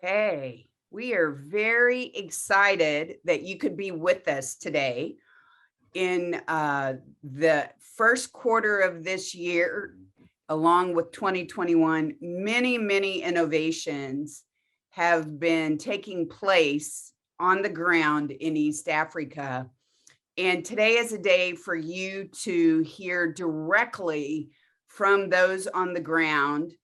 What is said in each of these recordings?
Hey, we are very excited that you could be with us today in the first quarter of this year, along with 2021. Many innovations have been taking place on the ground in East Africa. And today is a day for you to hear directly from those on the ground.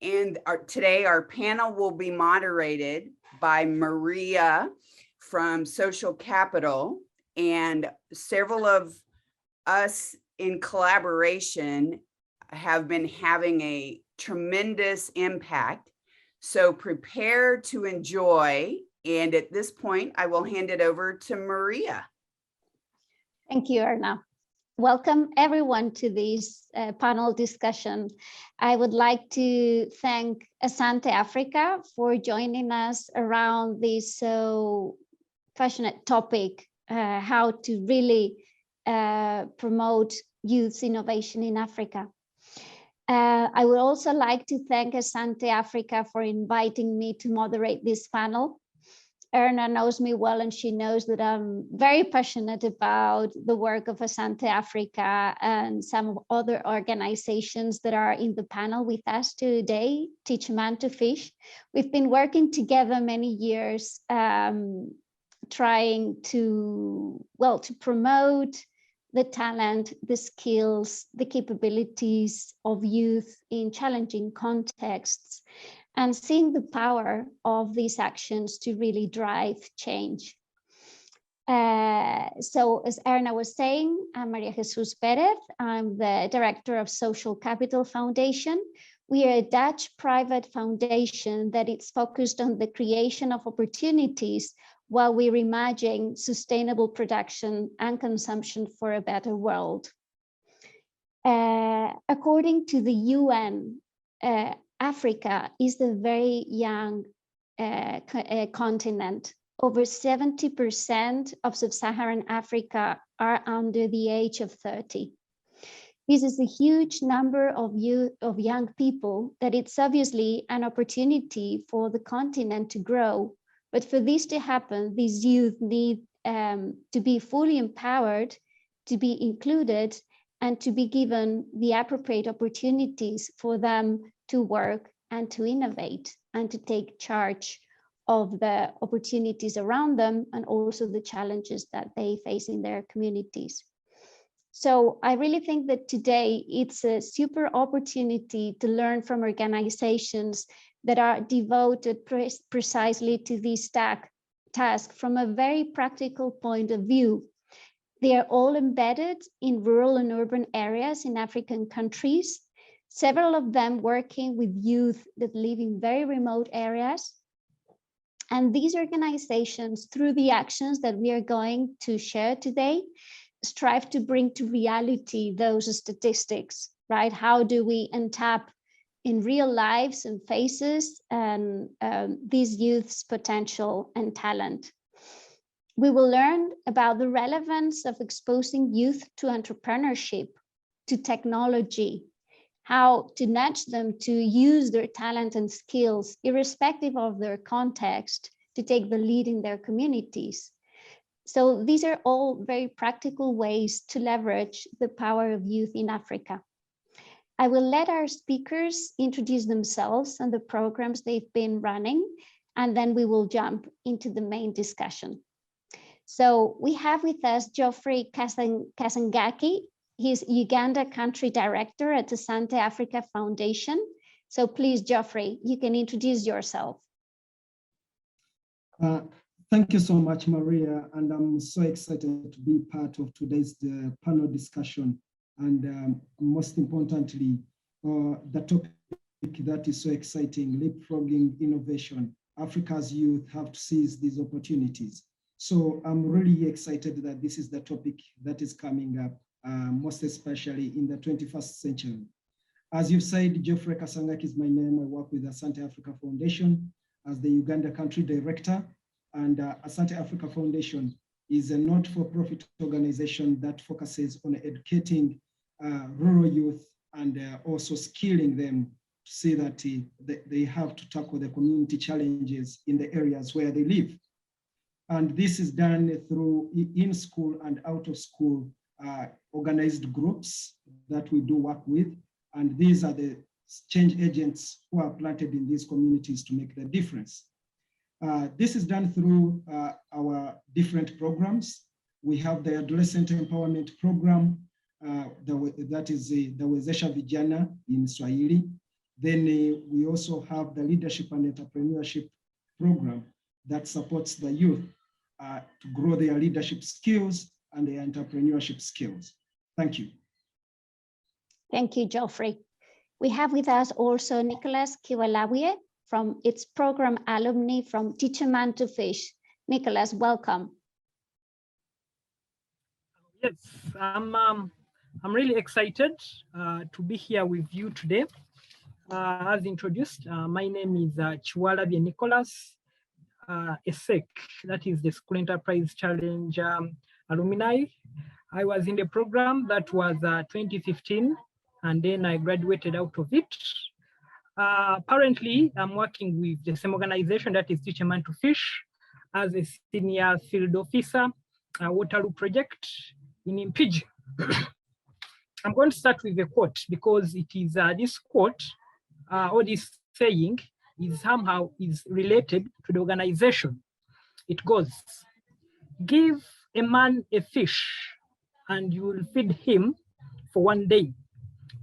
And today our panel will be moderated by Maria from Social Capital, and several of us in collaboration have been having a tremendous impact. So prepare to enjoy. And at this point, I will hand it over to Maria. Thank you, Erna. Welcome everyone to this panel discussion. I would like to thank Asante Africa for joining us around this so passionate topic, how to really promote youth innovation in Africa. I would also like to thank Asante Africa for inviting me to moderate this panel. Erna knows me well, and she knows that I'm very passionate about the work of Asante Africa and some other organizations that are in the panel with us today, Teach a Man to Fish. We've been working together many years, trying to promote the talent, the skills, the capabilities of youth in challenging contexts, and seeing the power of these actions to really drive change. So as Erna was saying, I'm Maria Jesus Perez. I'm the director of Social Capital Foundation. We are a Dutch private foundation that is focused on the creation of opportunities while we reimagine sustainable production and consumption for a better world. According to the UN, Africa is a very young continent. Over 70% of sub-Saharan Africa are under the age of 30. This is a huge number of young people that it's obviously an opportunity for the continent to grow. But for this to happen, these youth need to be fully empowered, to be included, and to be given the appropriate opportunities for them to work and to innovate and to take charge of the opportunities around them and also the challenges that they face in their communities. So I really think that today it's a super opportunity to learn from organizations that are devoted precisely to this task from a very practical point of view. They are all embedded in rural and urban areas in African countries, several of them working with youth that live in very remote areas. And these organizations, through the actions that we are going to share today, strive to bring to reality those statistics, right? How do we untap in real lives and faces and these youth's potential and talent? We will learn about the relevance of exposing youth to entrepreneurship, to technology, how to nudge them to use their talent and skills, irrespective of their context, to take the lead in their communities. So these are all very practical ways to leverage the power of youth in Africa. I will let our speakers introduce themselves and the programs they've been running, and then we will jump into the main discussion. So we have with us Geoffrey Kasangaki. He's Uganda Country Director at the Asante Africa Foundation. So please, Geoffrey, you can introduce yourself. Thank you so much, Maria. And I'm so excited to be part of today's panel discussion. And most importantly, the topic that is so exciting, leapfrogging innovation. Africa's youth have to seize these opportunities. So I'm really excited that this is the topic that is coming up, most especially in the 21st century. As you've said, Geoffrey Kasangaki is my name. I work with the Asante Africa Foundation as the Uganda Country Director. And Asante Africa Foundation is a not-for-profit organization that focuses on educating rural youth and also skilling them see that they have to tackle the community challenges in the areas where they live. And this is done through in-school and out-of-school organized groups that we do work with. And these are the change agents who are planted in these communities to make the difference. This is done through our different programs. We have the Adolescent Empowerment Program, that is the Wezesha Vijana in Swahili. Then we also have the Leadership and Entrepreneurship Program that supports the youth to grow their leadership skills and their entrepreneurship skills. Thank you. Thank you, Geoffrey. We have with us also Nicholas Kiwalawie from its program alumni from Teach a Man to Fish. Nicholas, welcome. Yes, I'm really excited to be here with you today. As introduced, my name is Kiwalawie Nicholas, ESSEC, that is the School Enterprise Challenge alumni. I was in the program that was 2015, and then I graduated out of it. Currently, I'm working with the same organization, that is Teach a Man to Fish, as a senior field officer, Waterloo project in Impiji. I'm going to start with a quote because it is this quote or this saying is somehow related to the organization. It goes, give a man a fish and you will feed him for one day,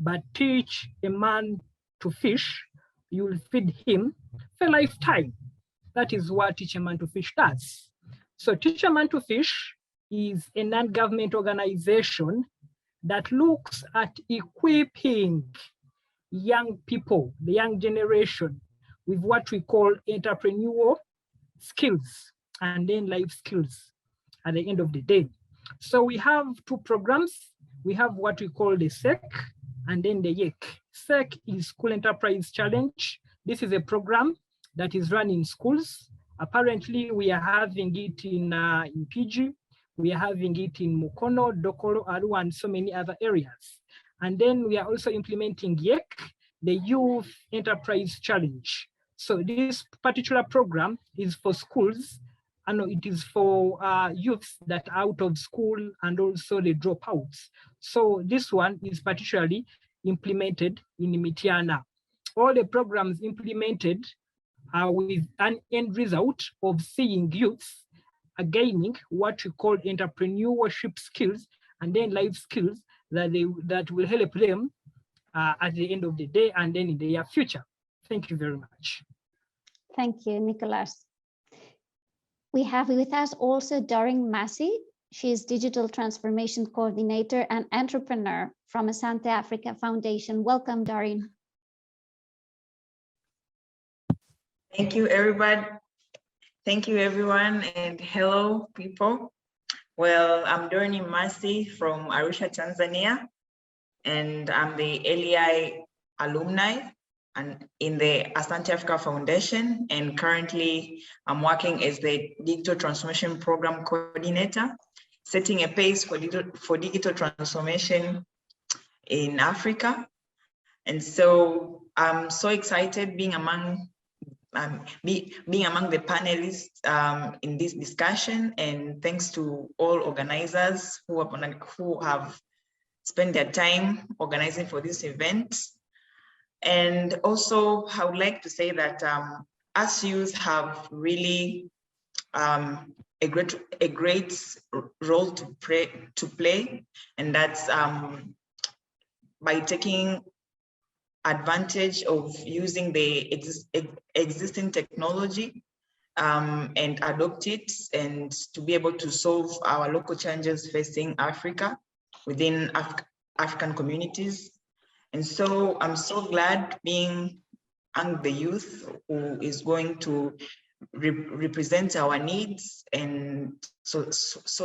but teach a man to fish, you will feed him for a lifetime. That is what Teach a Man to Fish does. So Teach a Man to Fish is a non-government organization that looks at equipping young people, the young generation, with what we call entrepreneurial skills and then life skills at the end of the day. So we have two programs. We have what we call the SEC and then the YEC. SEC is School Enterprise Challenge. This is a program that is run in schools. Apparently, we are having it in PG, we are having it in Mukono, Dokoro, Aru, and so many other areas. And then we are also implementing YEC, the Youth Enterprise Challenge. So this particular program is for schools, and it is for youths that are out of school and also the dropouts. So this one is particularly implemented in Mitiana. All the programs implemented are with an end result of seeing youths gaining what we call entrepreneurship skills and then life skills that will help them at the end of the day and then in the near future. Thank you very much. Thank you, Nicholas. We have with us also Doreen Massey. She is Digital Transformation Coordinator and Entrepreneur from Asante Africa Foundation. Welcome, Doreen. Thank you, everybody. Thank you, everyone, and hello, people. Well, I'm Doreen Massey from Arusha, Tanzania, and I'm the LEI alumni and in the Asante Africa Foundation, and currently I'm working as the Digital Transformation Program Coordinator, setting a pace for digital transformation in Africa. And so I'm so excited being among the panelists in this discussion, and thanks to all organizers who have spent their time organizing for this event. And also, I would like to say that us youth have really a great role to play, and that's by taking advantage of using the existing technology and adopt it, and to be able to solve our local challenges facing Africa within African communities. And so I'm so glad being among the youth who is going to represent our needs, and so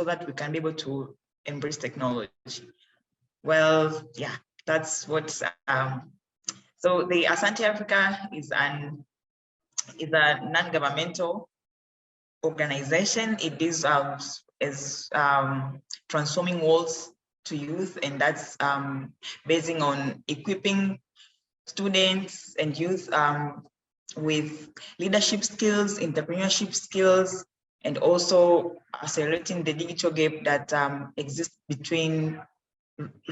that we can be able to embrace technology. Well, yeah, that's what. So the Asante Africa is a non-governmental organization. It is transforming worlds to youth, and that's basing on equipping students and youth with leadership skills, entrepreneurship skills, and also accelerating the digital gap that exists between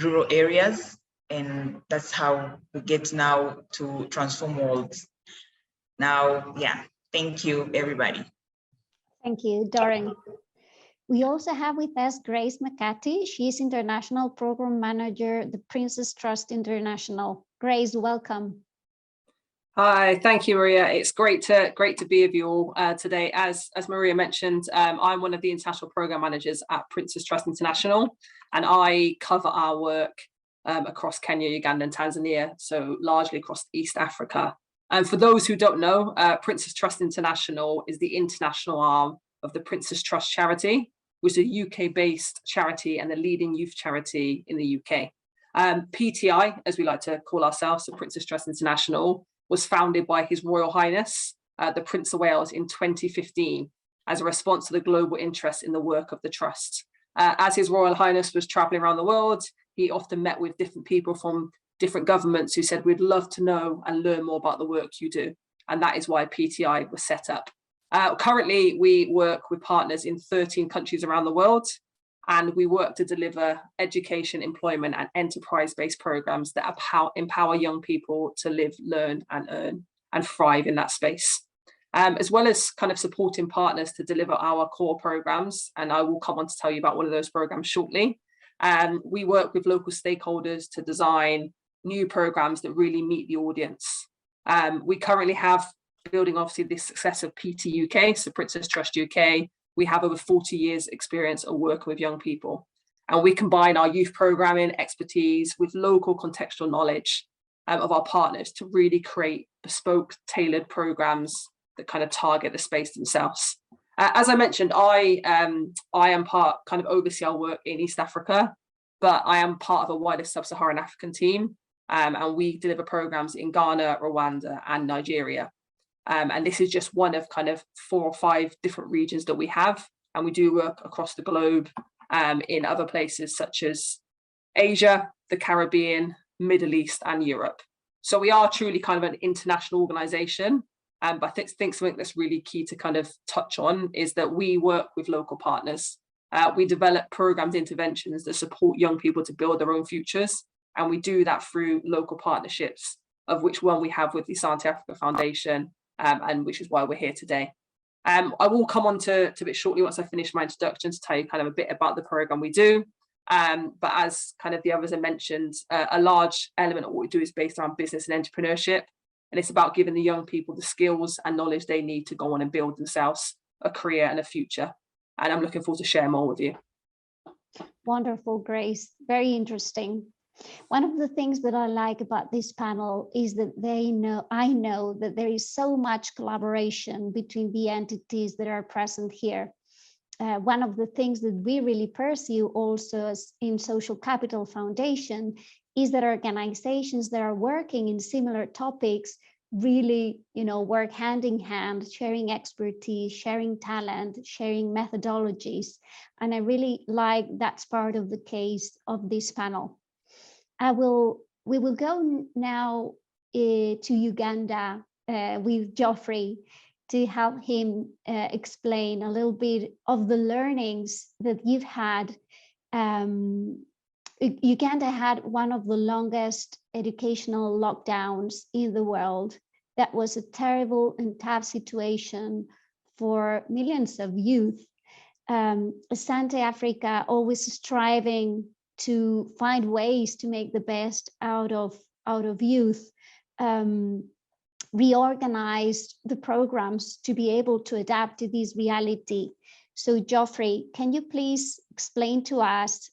rural areas. And that's how we get now to transform worlds. Now, yeah, thank you, everybody. Thank you, Doreen. We also have with us Grace McCarthy. She is International Program Manager, the Princess Trust International. Grace, welcome. Hi, thank you, Maria. It's great to be with you all today. As Maria mentioned, I'm one of the international program managers at Princess Trust International, and I cover our work across Kenya, Uganda, and Tanzania, so largely across East Africa. And for those who don't know, Princess Trust International is the international arm of the Princess Trust charity, which is a UK-based charity and the leading youth charity in the UK. PTI, as we like to call ourselves, the Princess Trust International, was founded by His Royal Highness, the Prince of Wales, in 2015 as a response to the global interest in the work of the Trust. As His Royal Highness was traveling around the world, he often met with different people from different governments who said, we'd love to know and learn more about the work you do. And that is why PTI was set up. Currently, we work with partners in 13 countries around the world, and we work to deliver education, employment, and enterprise-based programs that empower young people to live, learn, and earn, and thrive in that space. As well as kind of supporting partners to deliver our core programs, and I will come on to tell you about one of those programs shortly. We work with local stakeholders to design new programs that really meet the audience. We currently have, building obviously the success of PT UK, so Princess Trust UK, we have over 40 years experience of working with young people. And we combine our youth programming expertise with local contextual knowledge of our partners to really create bespoke, tailored programs that kind of target the space themselves. As I mentioned, I am kind of oversee our work in East Africa, but I am part of a wider sub-Saharan African team, and we deliver programs in Ghana, Rwanda, and Nigeria. And this is just one of kind of 4 or 5 different regions that we have, and we do work across the globe in other places such as Asia, the Caribbean, Middle East, and Europe. So we are truly kind of an international organization. But I think something that's really key to kind of touch on is that we work with local partners. We develop programs, interventions that support young people to build their own futures. And we do that through local partnerships, of which one we have with the Asante Africa Foundation, and which is why we're here today. I will come on to it shortly once I finish my introduction to tell you kind of a bit about the program we do. But as kind of the others have mentioned, a large element of what we do is based on business and entrepreneurship. And it's about giving the young people the skills and knowledge they need to go on and build themselves a career and a future. And I'm looking forward to sharing more with you. Wonderful, Grace. Very interesting. One of the things that I like about this panel is that I know that there is so much collaboration between the entities that are present here. One of the things that we really pursue also in Social Capital Foundation is that organizations that are working in similar topics really, work hand in hand, sharing expertise, sharing talent, sharing methodologies. And I really like that's part of the case of this panel. We will go now to Uganda with Geoffrey to help him explain a little bit of the learnings that you've had. Uganda had one of the longest educational lockdowns in the world. That was a terrible and tough situation for millions of youth. Asante Africa always striving to find ways to make the best out of youth, reorganized the programs to be able to adapt to this reality. So Geoffrey, can you please explain to us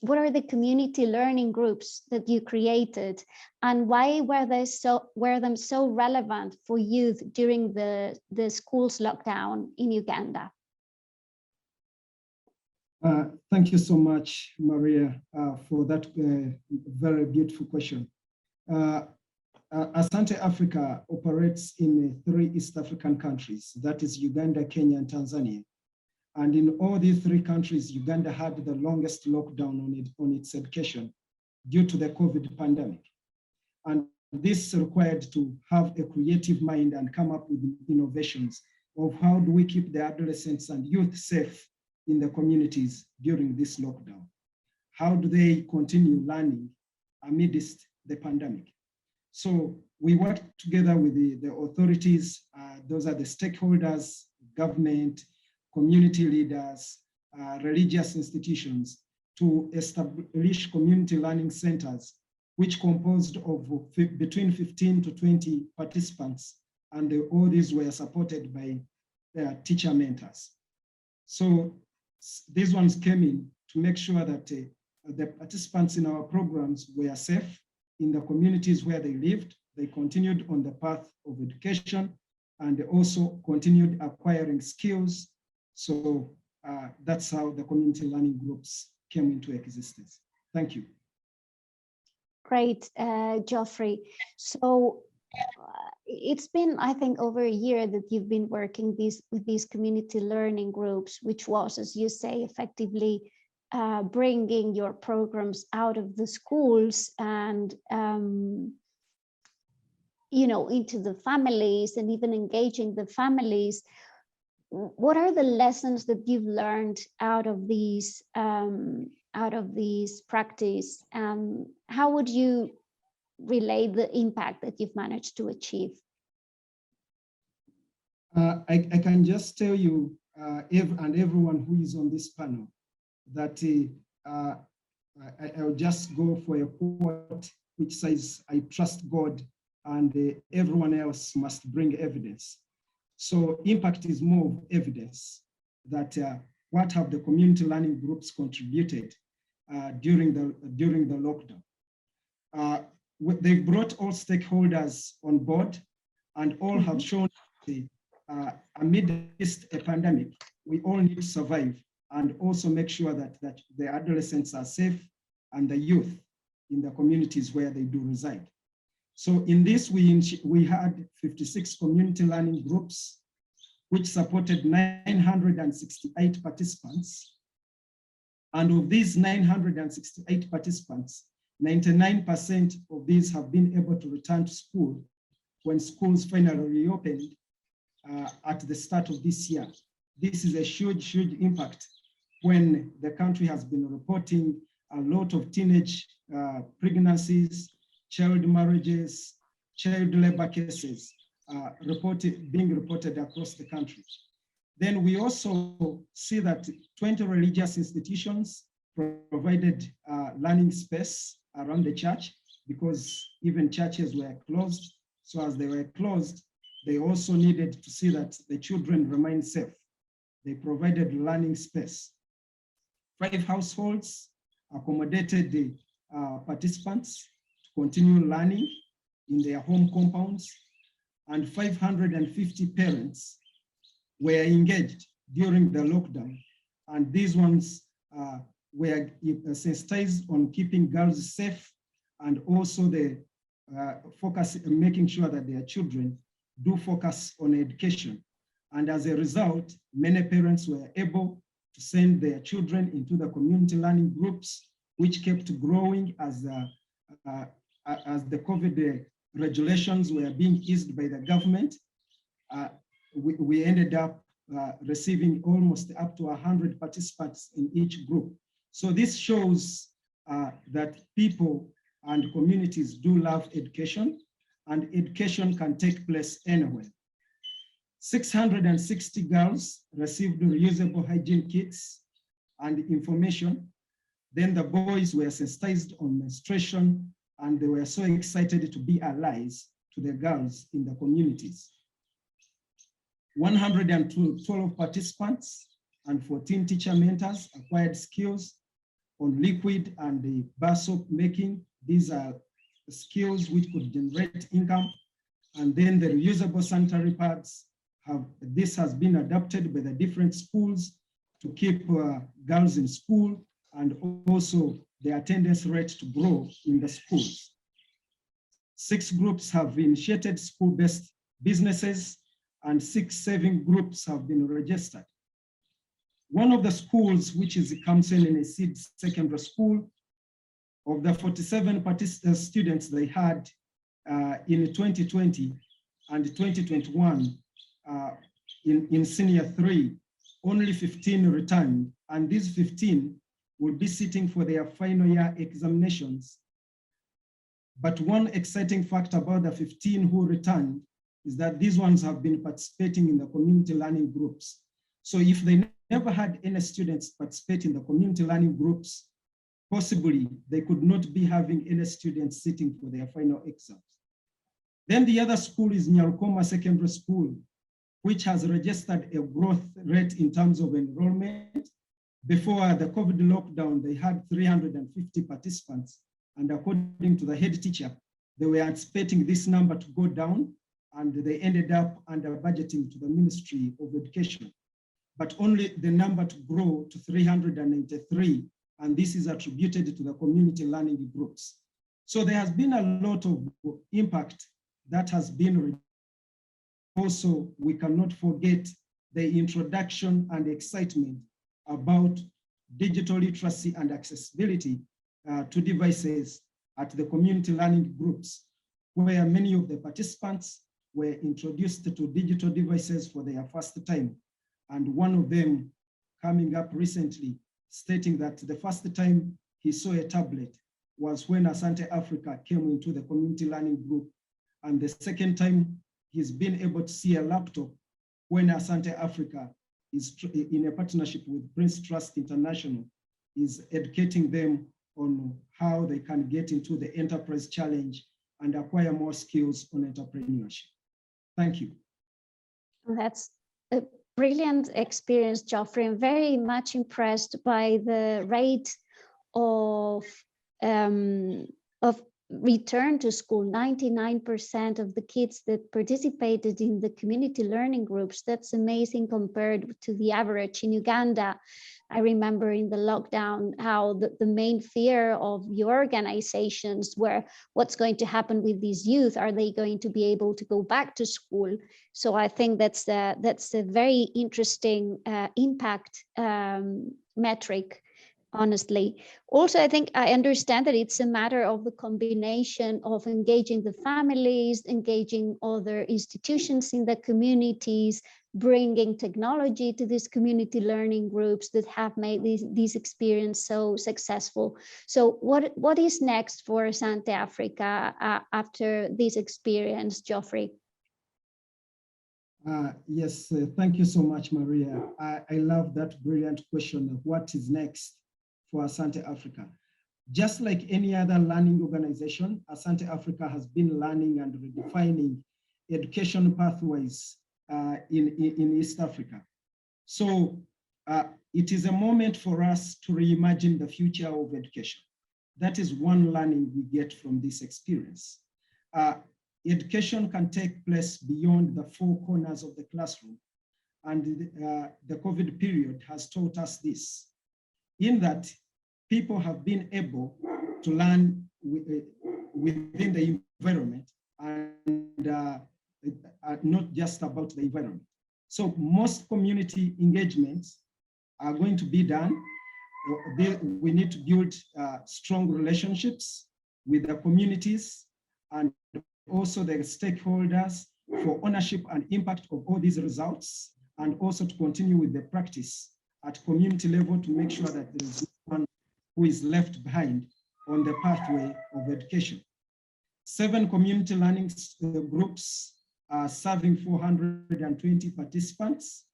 what are the community learning groups that you created and why were they so relevant for youth during the school's lockdown in Uganda? Thank you so much, Maria, for that very beautiful question. Asante Africa operates in 3 East African countries, that is Uganda, Kenya, and Tanzania. And in all these 3 countries, Uganda had the longest lockdown on its education due to the COVID pandemic. And this required to have a creative mind and come up with innovations of how do we keep the adolescents and youth safe in the communities during this lockdown? How do they continue learning amidst the pandemic? So we worked together with the authorities, those are the stakeholders, government, community leaders, religious institutions, to establish community learning centers, which composed of between 15 to 20 participants, and all these were supported by teacher mentors. So these ones came in to make sure that the participants in our programs were safe in the communities where they lived. They continued on the path of education and also continued acquiring skills. So that's how the community learning groups came into existence. Thank you. Great, Geoffrey. So it's been, I think, over a year that you've been working with these community learning groups, which was, as you say, effectively bringing your programs out of the schools and into the families and even engaging the families. What are the lessons that you've learned out of these practice, and how would you relate the impact that you've managed to achieve? I can just tell you and everyone who is on this panel that I'll just go for a quote which says, "I trust God and everyone else must bring evidence." So impact is more of evidence that what have the community learning groups contributed during the lockdown. They brought all stakeholders on board, and all have shown amidst a pandemic, we all need to survive and also make sure that the adolescents are safe and the youth in the communities where they do reside. So in this, we had 56 community learning groups, which supported 968 participants. And of these 968 participants, 99% of these have been able to return to school when schools finally reopened at the start of this year. This is a huge, huge impact when the country has been reporting a lot of teenage pregnancies, child marriages, child labor cases being reported across the country. Then we also see that 20 religious institutions provided learning space around the church, because even churches were closed. So as they were closed, they also needed to see that the children remain safe. They provided learning space. 5 households accommodated the participants to continue learning in their home compounds, and 550 parents were engaged during the lockdown. And these ones were sensitized on keeping girls safe, and also the focus on making sure that their children do focus on education. And as a result, many parents were able to send their children into the community learning groups, which kept growing as the COVID regulations were being eased by the government. We ended up receiving almost up to 100 participants in each group. So this shows that people and communities do love education, and education can take place anywhere. 660 girls received reusable hygiene kits and information. Then the boys were sensitized on menstruation, and they were so excited to be allies to the girls in the communities. 112 participants and 14 teacher mentors acquired skills on liquid and the bar soap making. These are skills which could generate income. And then the reusable sanitary pads, this has been adopted by the different schools to keep girls in school, and also the attendance rate to grow in the schools. 6 groups have initiated school-based businesses, and 6 saving groups have been registered. One of the schools, which is the Council in a Seed Secondary School, of the 47 students they had, in 2020 and 2021, in senior 3, only 15 returned, and these 15 will be sitting for their final year examinations. But one exciting fact about the 15 who returned is that these ones have been participating in the community learning groups. So if they never had any students participate in the community learning groups, possibly they could not be having any students sitting for their final exams. Then the other school is Nyarukoma Secondary School, which has registered a growth rate in terms of enrollment. Before the COVID lockdown, they had 350 participants. And according to the head teacher, they were anticipating this number to go down, and they ended up under budgeting to the Ministry of Education, but only the number to grow to 393. And this is attributed to the community learning groups. So there has been a lot of impact that has been. Also, we cannot forget the introduction and excitement about digital literacy and accessibility to devices at the community learning groups, where many of the participants were introduced to digital devices for their first time. And one of them coming up recently stating that the first time he saw a tablet was when Asante Africa came into the community learning group. And the second time he's been able to see a laptop when Asante Africa is in a partnership with Prince Trust International, is educating them on how they can get into the enterprise challenge and acquire more skills on entrepreneurship. Thank you. That's a brilliant experience, Geoffrey. I'm very much impressed by the rate of return to school. 99% of the kids that participated in the community learning groups. That's amazing compared to the average in Uganda. I remember in the lockdown how the main fear of your organizations were what's going to happen with these youth. Are they going to be able to go back to school? So I think that's a very interesting impact metric, honestly. Also, I think I understand that it's a matter of the combination of engaging the families, engaging other institutions in the communities, bringing technology to these community learning groups that have made this experience so successful. So what is next for Asante Africa after this experience, Geoffrey? Yes, thank you so much, Maria. I love that brilliant question of what is next for Asante Africa. Just like any other learning organization, Asante Africa has been learning and redefining education pathways in East Africa. So it is a moment for us to reimagine the future of education. That is one learning we get from this experience. Education can take place beyond the four corners of the classroom. And the COVID period has taught us this, in that people have been able to learn within the environment and not just about the environment. So most community engagements are going to be done. We need to build strong relationships with the communities and also the stakeholders for ownership and impact of all these results, and also to continue with the practice at community level to make sure that there is no one who is left behind on the pathway of education. 7 community learning groups serving 420 participants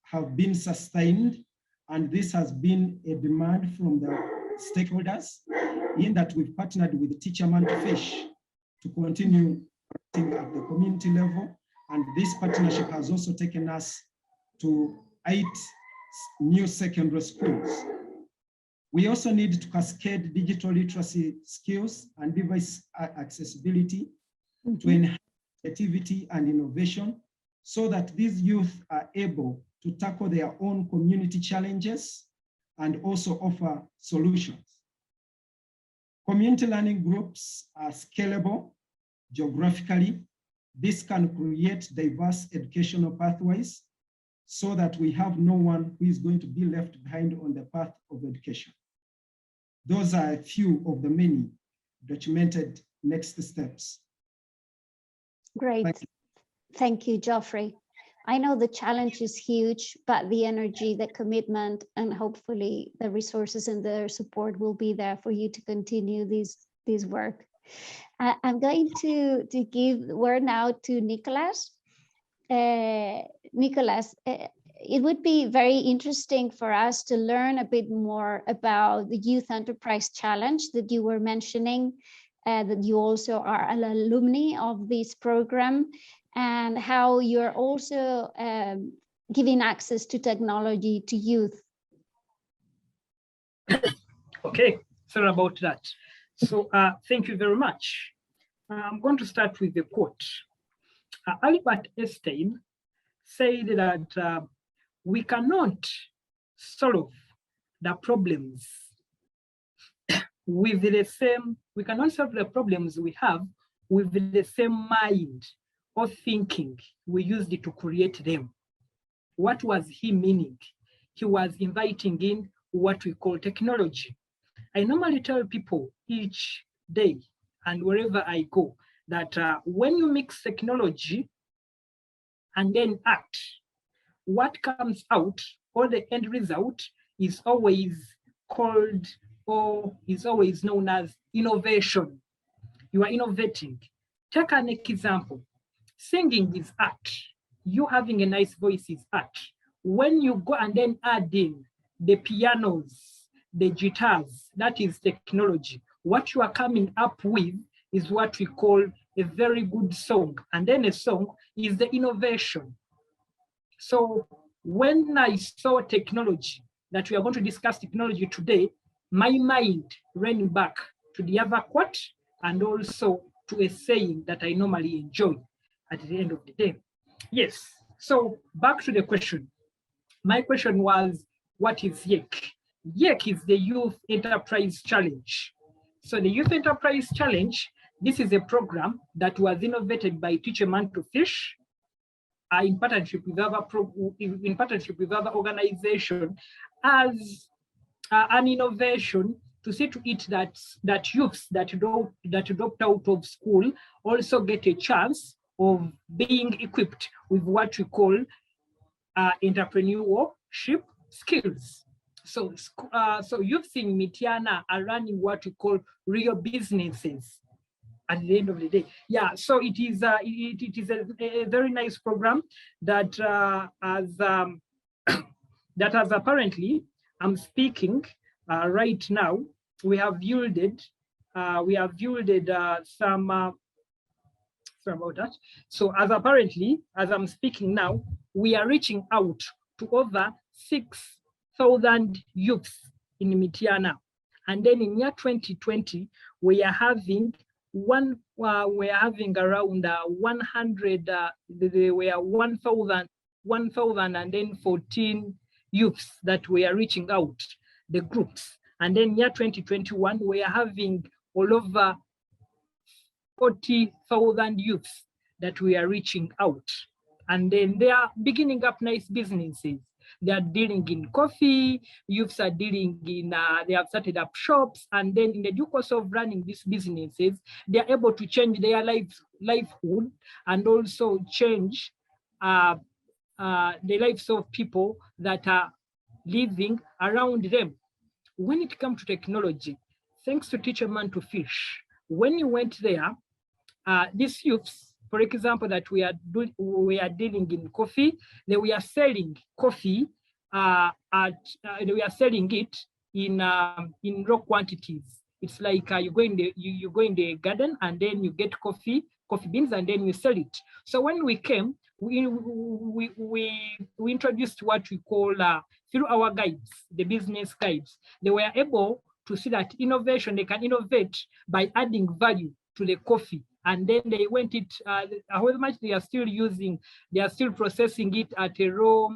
have been sustained, and this has been a demand from the stakeholders, in that we've partnered with Teacher Man to Fish to continue at the community level. And this partnership has also taken us to 8 new secondary schools. We also need to cascade digital literacy skills and device accessibility to enhance creativity and innovation, so that these youth are able to tackle their own community challenges and also offer solutions. Community learning groups are scalable geographically. This can create diverse educational pathways so that we have no one who is going to be left behind on the path of education. Those are a few of the many documented next steps. Great. Thank you, Geoffrey. I know the challenge is huge, but the energy, the commitment, and hopefully the resources and the support will be there for you to continue this work. I'm going to give the word now to Nicholas. Nicholas, it would be very interesting for us to learn a bit more about the Youth Enterprise Challenge that you were mentioning, that you also are an alumni of this program, and how you're also giving access to technology to youth. Okay, sorry about that. So thank you very much. I'm going to start with the quote. Albert Einstein said that we cannot solve the problems with the same, we cannot solve the problems we have with the same mind or thinking we used to create them. What was he meaning? He was inviting in what we call technology. I normally tell people each day and wherever I go that when you mix technology and then act, what comes out or the end result is always called or is always known as innovation. You are innovating. Take an example. Singing is art. You having a nice voice is art. When you go and then add in the pianos, the guitars, that is technology. What you are coming up with is what we call a very good song. And then a song is the innovation. So when I saw technology, that we are going to discuss technology today, my mind ran back to the other quote and also to a saying that I normally enjoy at the end of the day. Yes, so back to the question. My question was, what is YEC? YEC is the Youth Enterprise Challenge. So the Youth Enterprise Challenge, this is a program that was innovated by Teach a Man to Fish in partnership with other organizations as an innovation to see to it that youths that dropped out of school also get a chance of being equipped with what we call entrepreneurship skills. So youths in Mityana are running what we call real businesses at the end of the day. Yeah, so it is a very nice program that has apparently, I'm speaking right now, we have yielded some sorry about that. So as I'm speaking now, we are reaching out to over 6,000 youths in Mityana. And then in year 2020, we are having around 100, there were 1,014 youths that we are reaching out, the groups. And then year 2021, we are having all over 40,000 youths that we are reaching out. And then they are beginning up nice businesses. They are dealing in coffee, youths are dealing in, they have started up shops, and then in the due course of running these businesses, they are able to change their livelihood and also change the lives of people that are living around them. When it comes to technology, thanks to Teach a Man to Fish, when you went there, these youths, for example, that we are dealing in coffee, they were selling coffee they were selling it in raw quantities. It's like you go in the garden and then you get coffee beans and then you sell it. So when we came, we introduced what we call through our guides, the business guides. They were able to see that innovation, they can innovate by adding value to the coffee. And then they went it, however much they are still using, they are still processing it at a raw,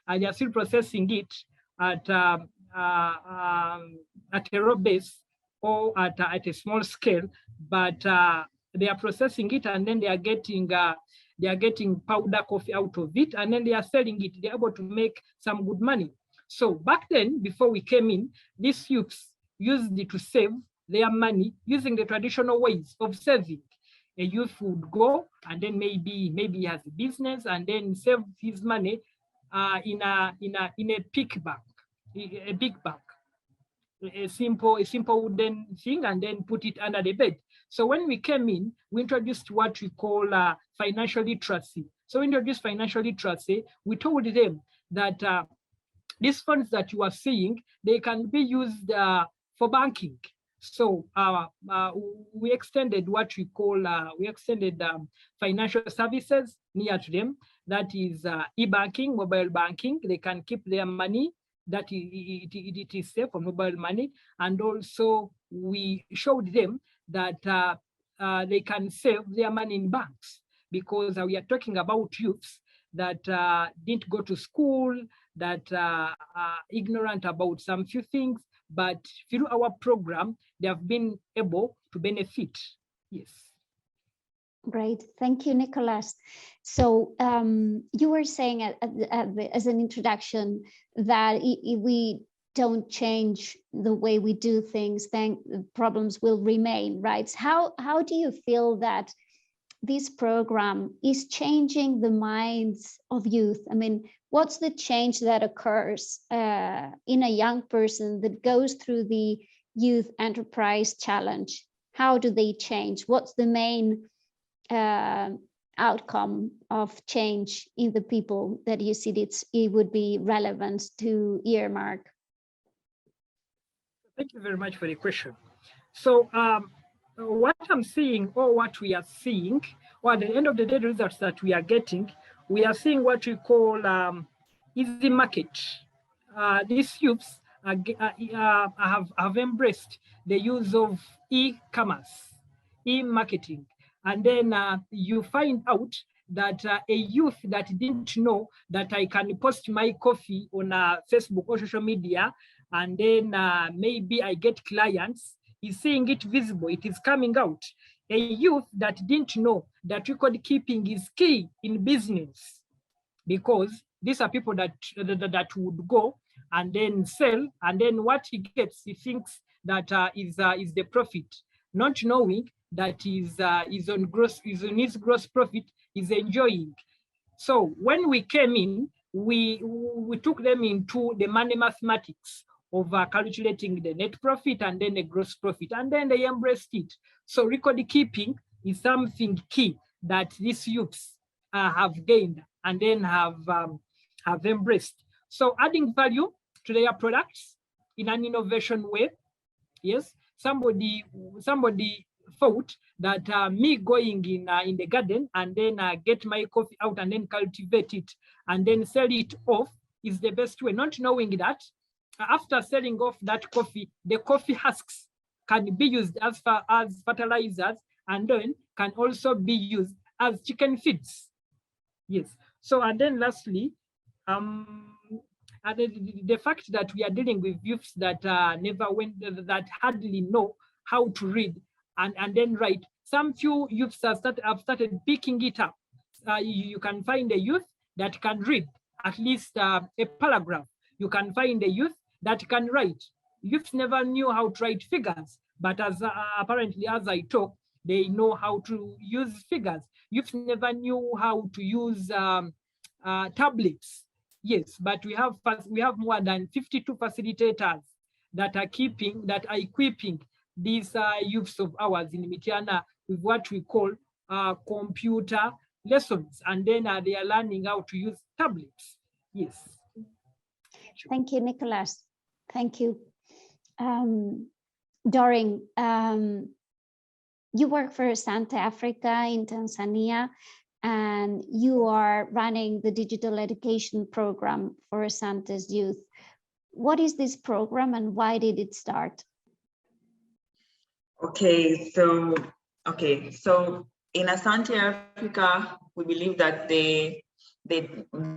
and they are still processing it at a raw base or at a small scale, but they are processing it and then they are getting powder coffee out of it, and then they are selling it. They're able to make some good money. So back then, before we came in, these youths used it to save their money using the traditional ways of saving. A youth would go and then maybe he has a business and then save his money in a big bank, a big bank, a simple wooden thing, and then put it under the bed. So when we came in, we introduced what we call financial literacy. So we introduced financial literacy. We told them that these funds that you are seeing, they can be used for banking. So we extended what we call, financial services near to them. That is e-banking, mobile banking. They can keep their money, that it is safe for mobile money. And also we showed them that they can save their money in banks, because we are talking about youths that didn't go to school, that are ignorant about some few things, but through our program, they have been able to benefit. Yes. Great, thank you, Nicholas. So you were saying as an introduction that if we don't change the way we do things, then the problems will remain, right? How do you feel that this program is changing the minds of youth? I mean, what's the change that occurs in a young person that goes through the Youth Enterprise Challenge? How do they change? What's the main outcome of change in the people that you see it would be relevant to earmark? Thank you very much for the question. So what I'm seeing, or what we are seeing, or at the end of the day, the results that we are getting, we are seeing what we call easy market. These youths have embraced the use of e-commerce, e-marketing. And then you find out that a youth that didn't know that I can post my coffee on Facebook or social media, and then maybe I get clients, is seeing it visible, it is coming out. A youth that didn't know that record keeping is key in business, because these are people that would go and then sell, and then what he gets, he thinks that is the profit, not knowing that is on his gross profit, is enjoying. So when we came in, we took them into the money mathematics of calculating the net profit and then the gross profit, and then they embraced it. So record keeping is something key that these youths have gained and then have embraced. So adding value to their products in an innovation way. Yes, somebody thought that me going in the garden and then get my coffee out and then cultivate it and then sell it off is the best way, not knowing that after selling off that coffee, the coffee husks can be used as far as fertilizers, and then can also be used as chicken feeds. Yes. So, and then lastly, the fact that we are dealing with youths that that hardly know how to read and then write. Some few youths have started picking it up. You can find a youth that can read at least a paragraph. You can find a youth that can write. Youths never knew how to write figures, but as apparently as I talk, they know how to use figures. Youths never knew how to use tablets. Yes, but we have more than 52 facilitators that are equipping these youths of ours in Mityana with what we call computer lessons, and then they are learning how to use tablets. Yes. Thank you, Nicholas. Thank you. Doreen, you work for Asante Africa in Tanzania, and you are running the digital education program for Asante's youth. What is this program and why did it start? Okay, so in Asante Africa, we believe that the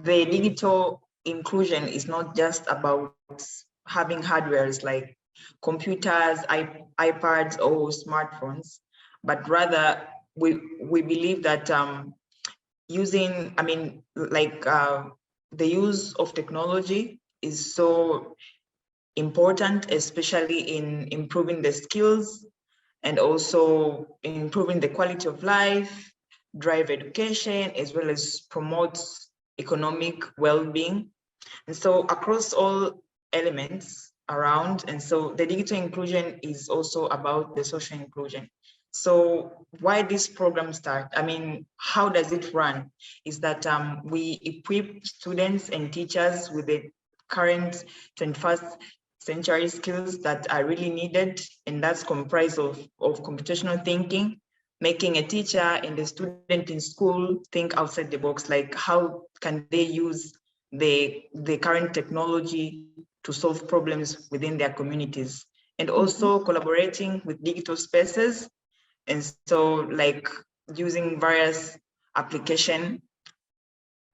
digital inclusion is not just about having hardwares like computers, iPads, or smartphones, but rather we believe that using, the use of technology is so important, especially in improving the skills and also improving the quality of life, drive education, as well as promote economic well-being. And so across all elements around, and so the digital inclusion is also about the social inclusion. So why this program start? I mean, how does it run? Is that we equip students and teachers with the current 21st century skills that are really needed, and that's comprised of computational thinking, making a teacher and a student in school think outside the box, like how can they use the current technology to solve problems within their communities, and also collaborating with digital spaces. And so like using various application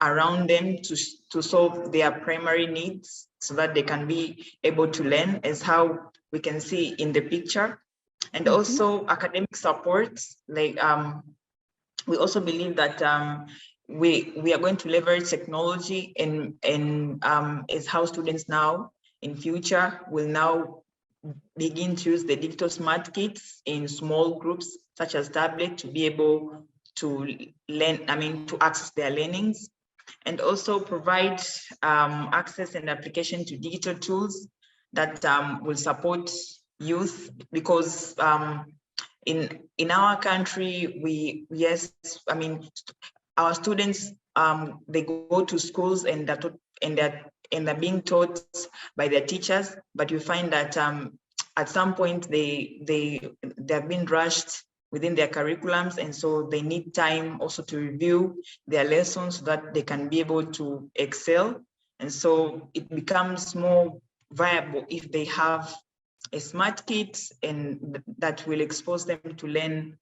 around them to solve their primary needs so that they can be able to learn, as how we can see in the picture. And also academic support, like we also believe that we are going to leverage technology and is how students now in future will now begin to use the digital smart kits in small groups such as tablet to be able to learn, I mean, to access their learnings, and also provide access and application to digital tools that will support youth, because in our country, yes, I mean, our students, they go to schools and they're being taught by their teachers, but you find that at some point they've been rushed within their curriculums, and so they need time also to review their lessons so that they can be able to excel. And so it becomes more viable if they have a smart kit and that will expose them to learn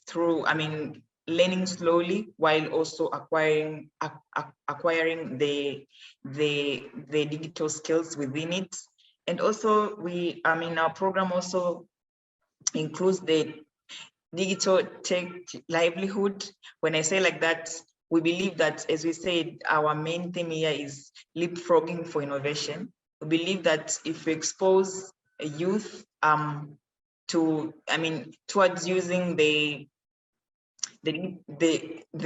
through, I mean, learning slowly while also acquiring the digital skills within it. And also our program also includes the digital tech livelihood. When I say like that, we believe that, as we said, our main theme here is leapfrogging for innovation. We believe that if we expose a youth towards using the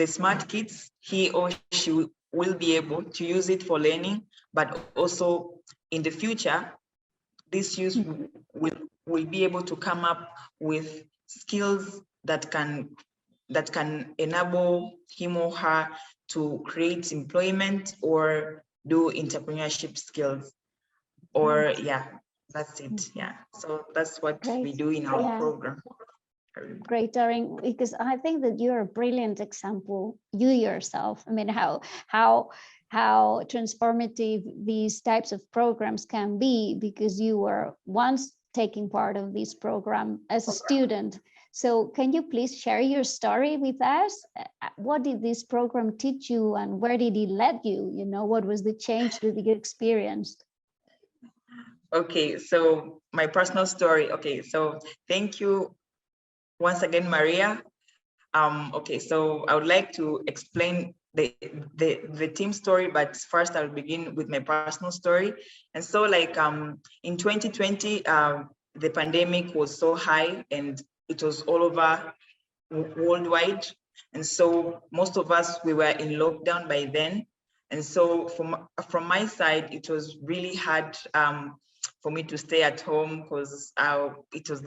smart kits, he or she will be able to use it for learning, but also in the future, this youth will be able to come up with skills that can enable him or her to create employment or do entrepreneurship skills. Or yeah, that's it. Yeah, so that's what we do in our program. Great, Doreen, because I think that you're a brilliant example, you yourself. I mean, how transformative these types of programs can be, because you were once taking part of this program as a student. So can you please share your story with us? What did this program teach you and where did it lead you? You know, what was the change that you experienced? Okay, so my personal story. Okay, so thank you once again, Maria. Okay, so I would like to explain the team story, but first I'll begin with my personal story. And so like in 2020, the pandemic was so high and it was all over worldwide. And so most of us, we were in lockdown by then. And so from my side, it was really hard for me to stay at home, because it is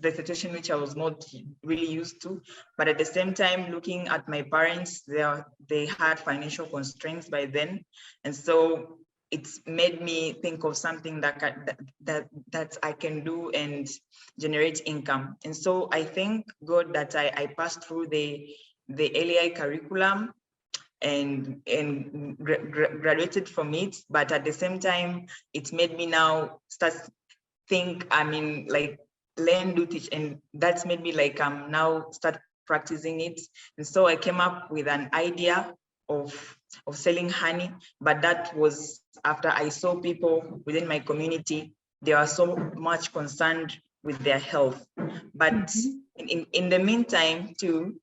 the situation which I was not really used to. But at the same time, looking at my parents, they had financial constraints by then, and so it's made me think of something that I can do and generate income. And so I thank God that I passed through the LAI curriculum and graduated from it. But at the same time, it made me now start think, I mean, like learn, do, teach, and that's made me like now start practicing it. And so I came up with an idea of selling honey, but that was after I saw people within my community, they are so much concerned with their health. But in the meantime too,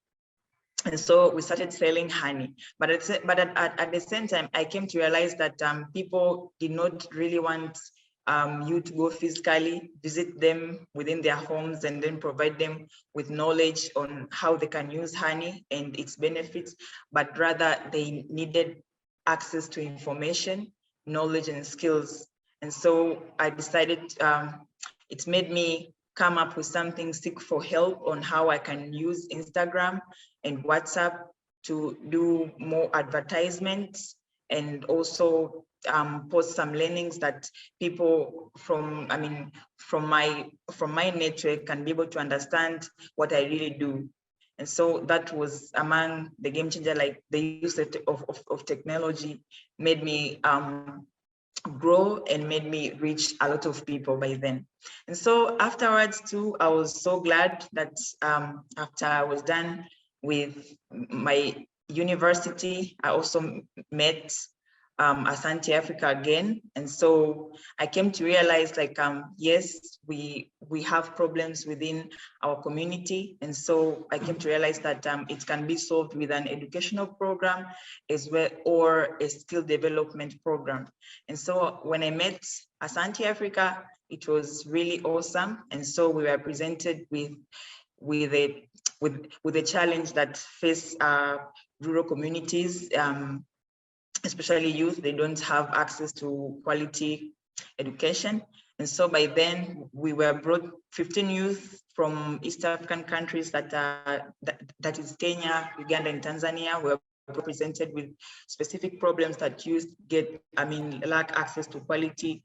and so we started selling honey. But at the same time, I came to realize that people did not really want you to go physically, visit them within their homes, and then provide them with knowledge on how they can use honey and its benefits, but rather they needed access to information, knowledge, and skills. And so I decided, it made me come up with something, seek for help on how I can use Instagram and WhatsApp to do more advertisements, and also post some learnings that people from my network can be able to understand what I really do. And so that was among the game changer, like the use of technology made me grow and made me reach a lot of people by then. And so afterwards too, I was so glad that after I was done with my university, I also met Asante Africa again. And so I came to realize, like, yes, we have problems within our community. And so I came to realize that it can be solved with an educational program as well, or a skill development program. And so when I met Asante Africa, it was really awesome. And so we were presented with a challenge that face rural communities, especially youth. They don't have access to quality education. And so by then we were brought 15 youth from East African countries, that is Kenya, Uganda, and Tanzania. We were presented with specific problems that youth lack access to quality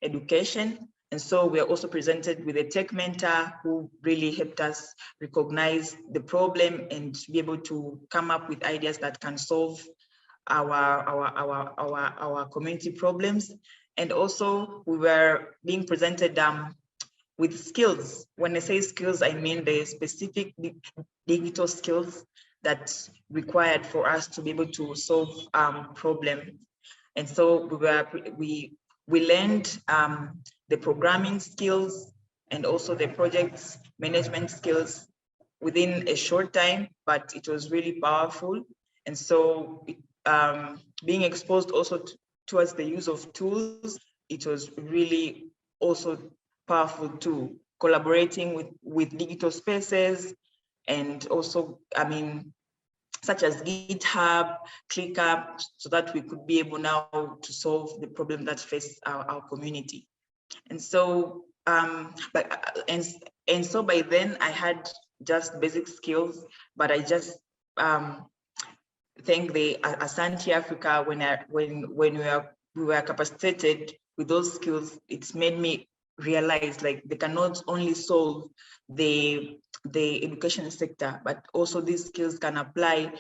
education. And so we are also presented with a tech mentor who really helped us recognize the problem and be able to come up with ideas that can solve our community problems. And also we were being presented with skills. When I say skills, I mean the specific digital skills that's required for us to be able to solve problems. And so we learned the programming skills and also the project management skills within a short time, but it was really powerful. And so being exposed also towards the use of tools, it was really also powerful too. Collaborating with digital spaces, and also, such as GitHub, ClickUp, so that we could be able now to solve the problem that face our community. And so, so by then I had just basic skills, but I just thank the Asante Africa when we were capacitated with those skills. It's made me realize, like, they cannot only solve the education sector, but also these skills can apply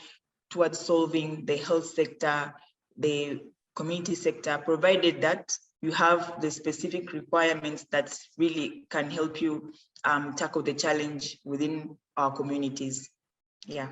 towards solving the health sector, the community sector, provided that you have the specific requirements that really can help you tackle the challenge within our communities. Yeah.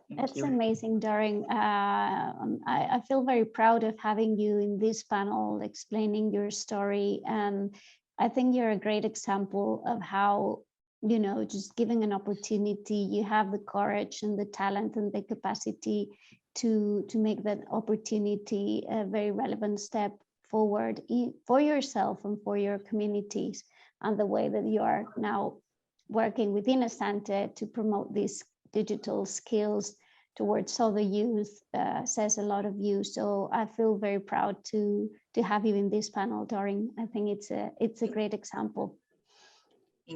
That's amazing, Darren. I feel very proud of having you in this panel explaining your story. And I think you're a great example of how, just giving an opportunity, you have the courage and the talent and the capacity to make that opportunity a very relevant step forward for yourself and for your communities, and the way that you are now working within Asante to promote these digital skills towards other youth says a lot of you. So I feel very proud to have you in this panel, Darren. I think it's a great example.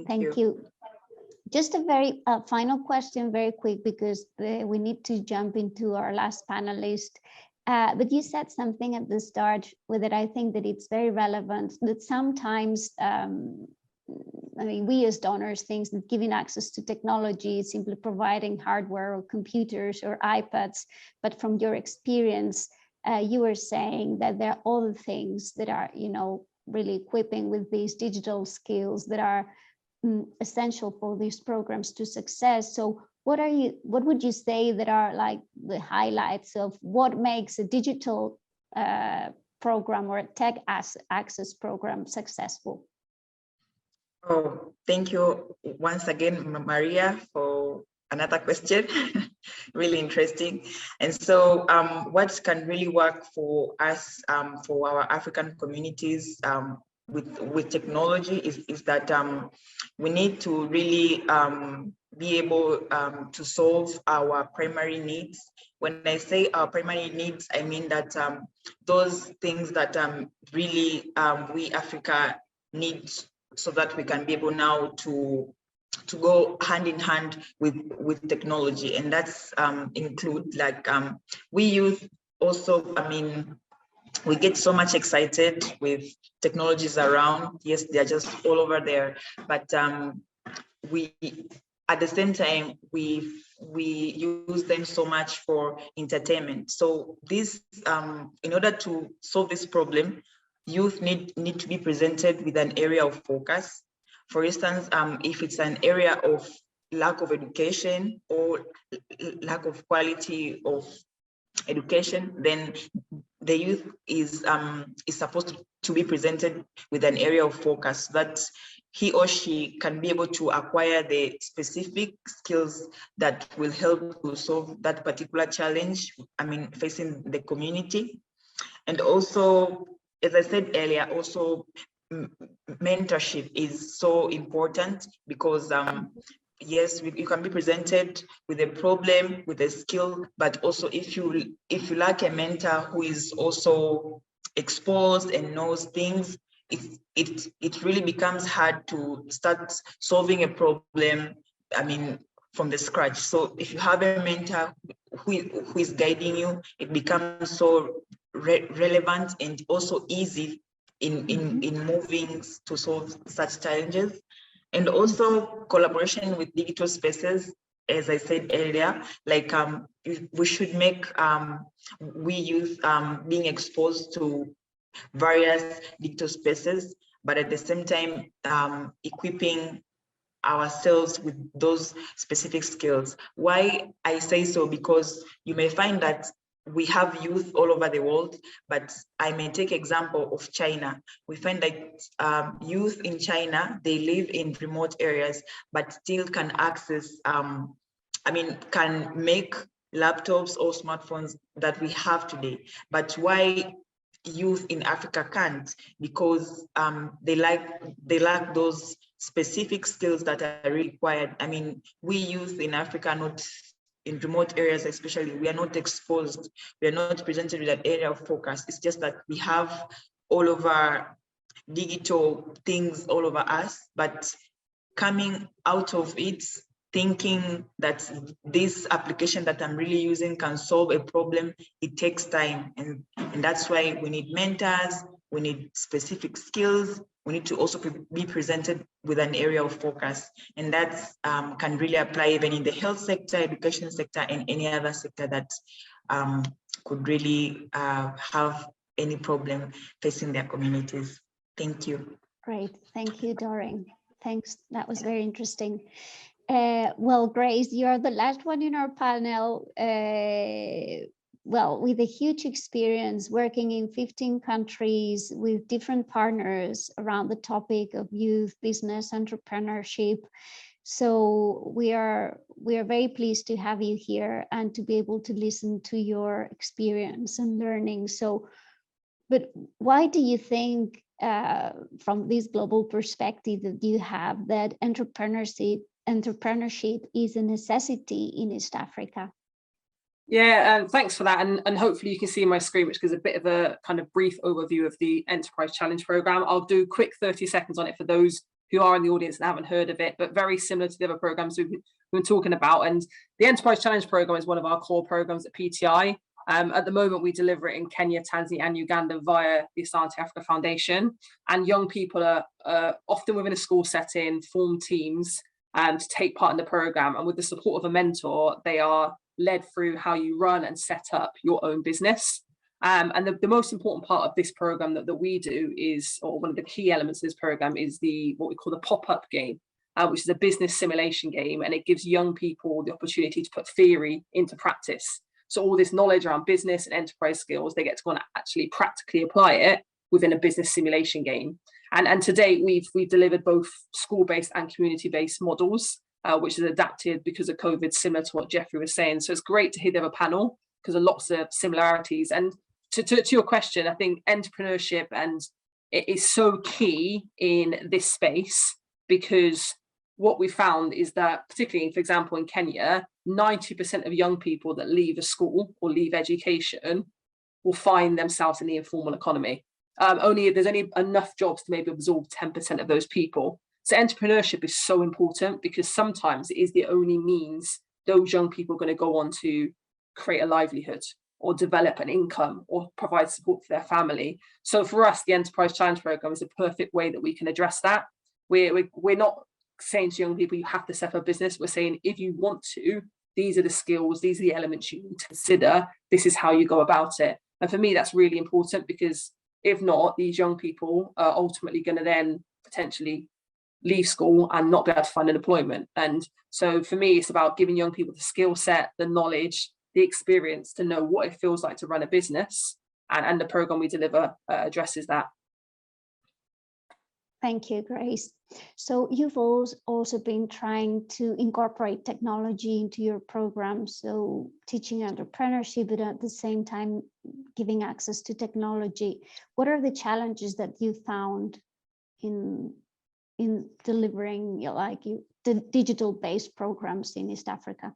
Thank you. Just a very final question, very quick, because we need to jump into our last panelist. But you said something at the start with it. I think that it's very relevant, that sometimes we as donors think that giving access to technology is simply providing hardware or computers or iPads. But from your experience, you were saying that there are other things that are, really equipping with these digital skills that are essential for these programs to success. So what would you say that are like the highlights of what makes a digital program or a tech access program successful? Oh, thank you once again, Maria, for another question, really interesting. And so what can really work for us, for our African communities with technology is that we need to really be able to solve our primary needs. When I say our primary needs, I mean that those things that really we Africa need, so that we can be able now to go hand in hand with technology. And that's include like we youth also, I mean, we get so much excited with technologies around. Yes, they're just all over there, but we at the same time we use them so much for entertainment. So this in order to solve this problem, youth need to be presented with an area of focus. For instance, if it's an area of lack of education or lack of quality of education, then the youth is supposed to be presented with an area of focus that he or she can be able to acquire the specific skills that will help to solve that particular challenge, I mean, facing the community. And also, as I said earlier, also mentorship is so important, because yes, you can be presented with a problem, with a skill, but also if you lack a mentor who is also exposed and knows things, it really becomes hard to start solving a problem, I mean, from the scratch. So if you have a mentor who is guiding you, it becomes so relevant and also easy in moving to solve such challenges. And also collaboration with digital spaces, as I said earlier, like we should make we youth being exposed to various digital spaces, but at the same time equipping ourselves with those specific skills. Why I say so? Because you may find that we have youth all over the world, but I may take example of China. We find that youth in China, they live in remote areas, but still can access, I mean, can make laptops or smartphones that we have today. But why youth in Africa can't? Because they lack those specific skills that are required. I mean, we youth in Africa are not, in remote areas especially, we are not exposed, we are not presented with that area of focus. It's just that we have all over digital things all over us, but coming out of it, thinking that this application that I'm really using can solve a problem, it takes time. And that's why we need mentors, we need specific skills, we need to also be presented with an area of focus. And that can really apply even in the health sector, education sector, and any other sector that could really have any problem facing their communities. Thank you. Great, thank you, Doreen. Thanks, that was very interesting. Well, Grace, you're the last one in our panel. Well, with a huge experience working in 15 countries with different partners around the topic of youth, business, entrepreneurship. So we are very pleased to have you here and to be able to listen to your experience and learning. So, but why do you think, from this global perspective that you have, that entrepreneurship is a necessity in East Africa? Yeah, thanks for that. And hopefully you can see my screen, which gives a bit of a kind of brief overview of the Enterprise Challenge Programme. I'll do quick 30 seconds on it for those who are in the audience and haven't heard of it, but very similar to the other programmes we've been talking about. And the Enterprise Challenge Programme is one of our core programmes at PTI. At the moment, we deliver it in Kenya, Tanzania, and Uganda via the Asante Africa Foundation. And young people are often within a school setting, form teams to take part in the programme. And with the support of a mentor, they are led through how you run and set up your own business. And the most important part of this program that we do is, or one of the key elements of this program is what we call the pop-up game, which is a business simulation game. And it gives young people the opportunity to put theory into practice. So all this knowledge around business and enterprise skills, they get to go and actually practically apply it within a business simulation game. And to date, we've delivered both school-based and community-based models. which is adapted because of COVID, similar to what Jeffrey was saying. So it's great to hear they have a panel because there are lots of similarities. And to your question, I think entrepreneurship and it is so key in this space, because what we found is that, particularly, for example, in Kenya, 90% of young people that leave a school or leave education will find themselves in the informal economy. There's only enough jobs to maybe absorb 10% of those people. So entrepreneurship is so important because sometimes it is the only means those young people are going to go on to create a livelihood or develop an income or provide support for their family. So for us, the Enterprise Challenge Program is a perfect way that we can address that. We're not saying to young people, you have to set up a business. We're saying, if you want to, these are the skills, these are the elements you need to consider. This is how you go about it. And for me, that's really important, because if not, these young people are ultimately going to then potentially leave school and not be able to find an employment. And so for me, it's about giving young people the skill set, the knowledge, the experience to know what it feels like to run a business. And the program we deliver addresses that. Thank you, Grace. So you've also been trying to incorporate technology into your program, so teaching entrepreneurship, but at the same time giving access to technology. What are the challenges that you found in delivering the digital-based programs in East Africa?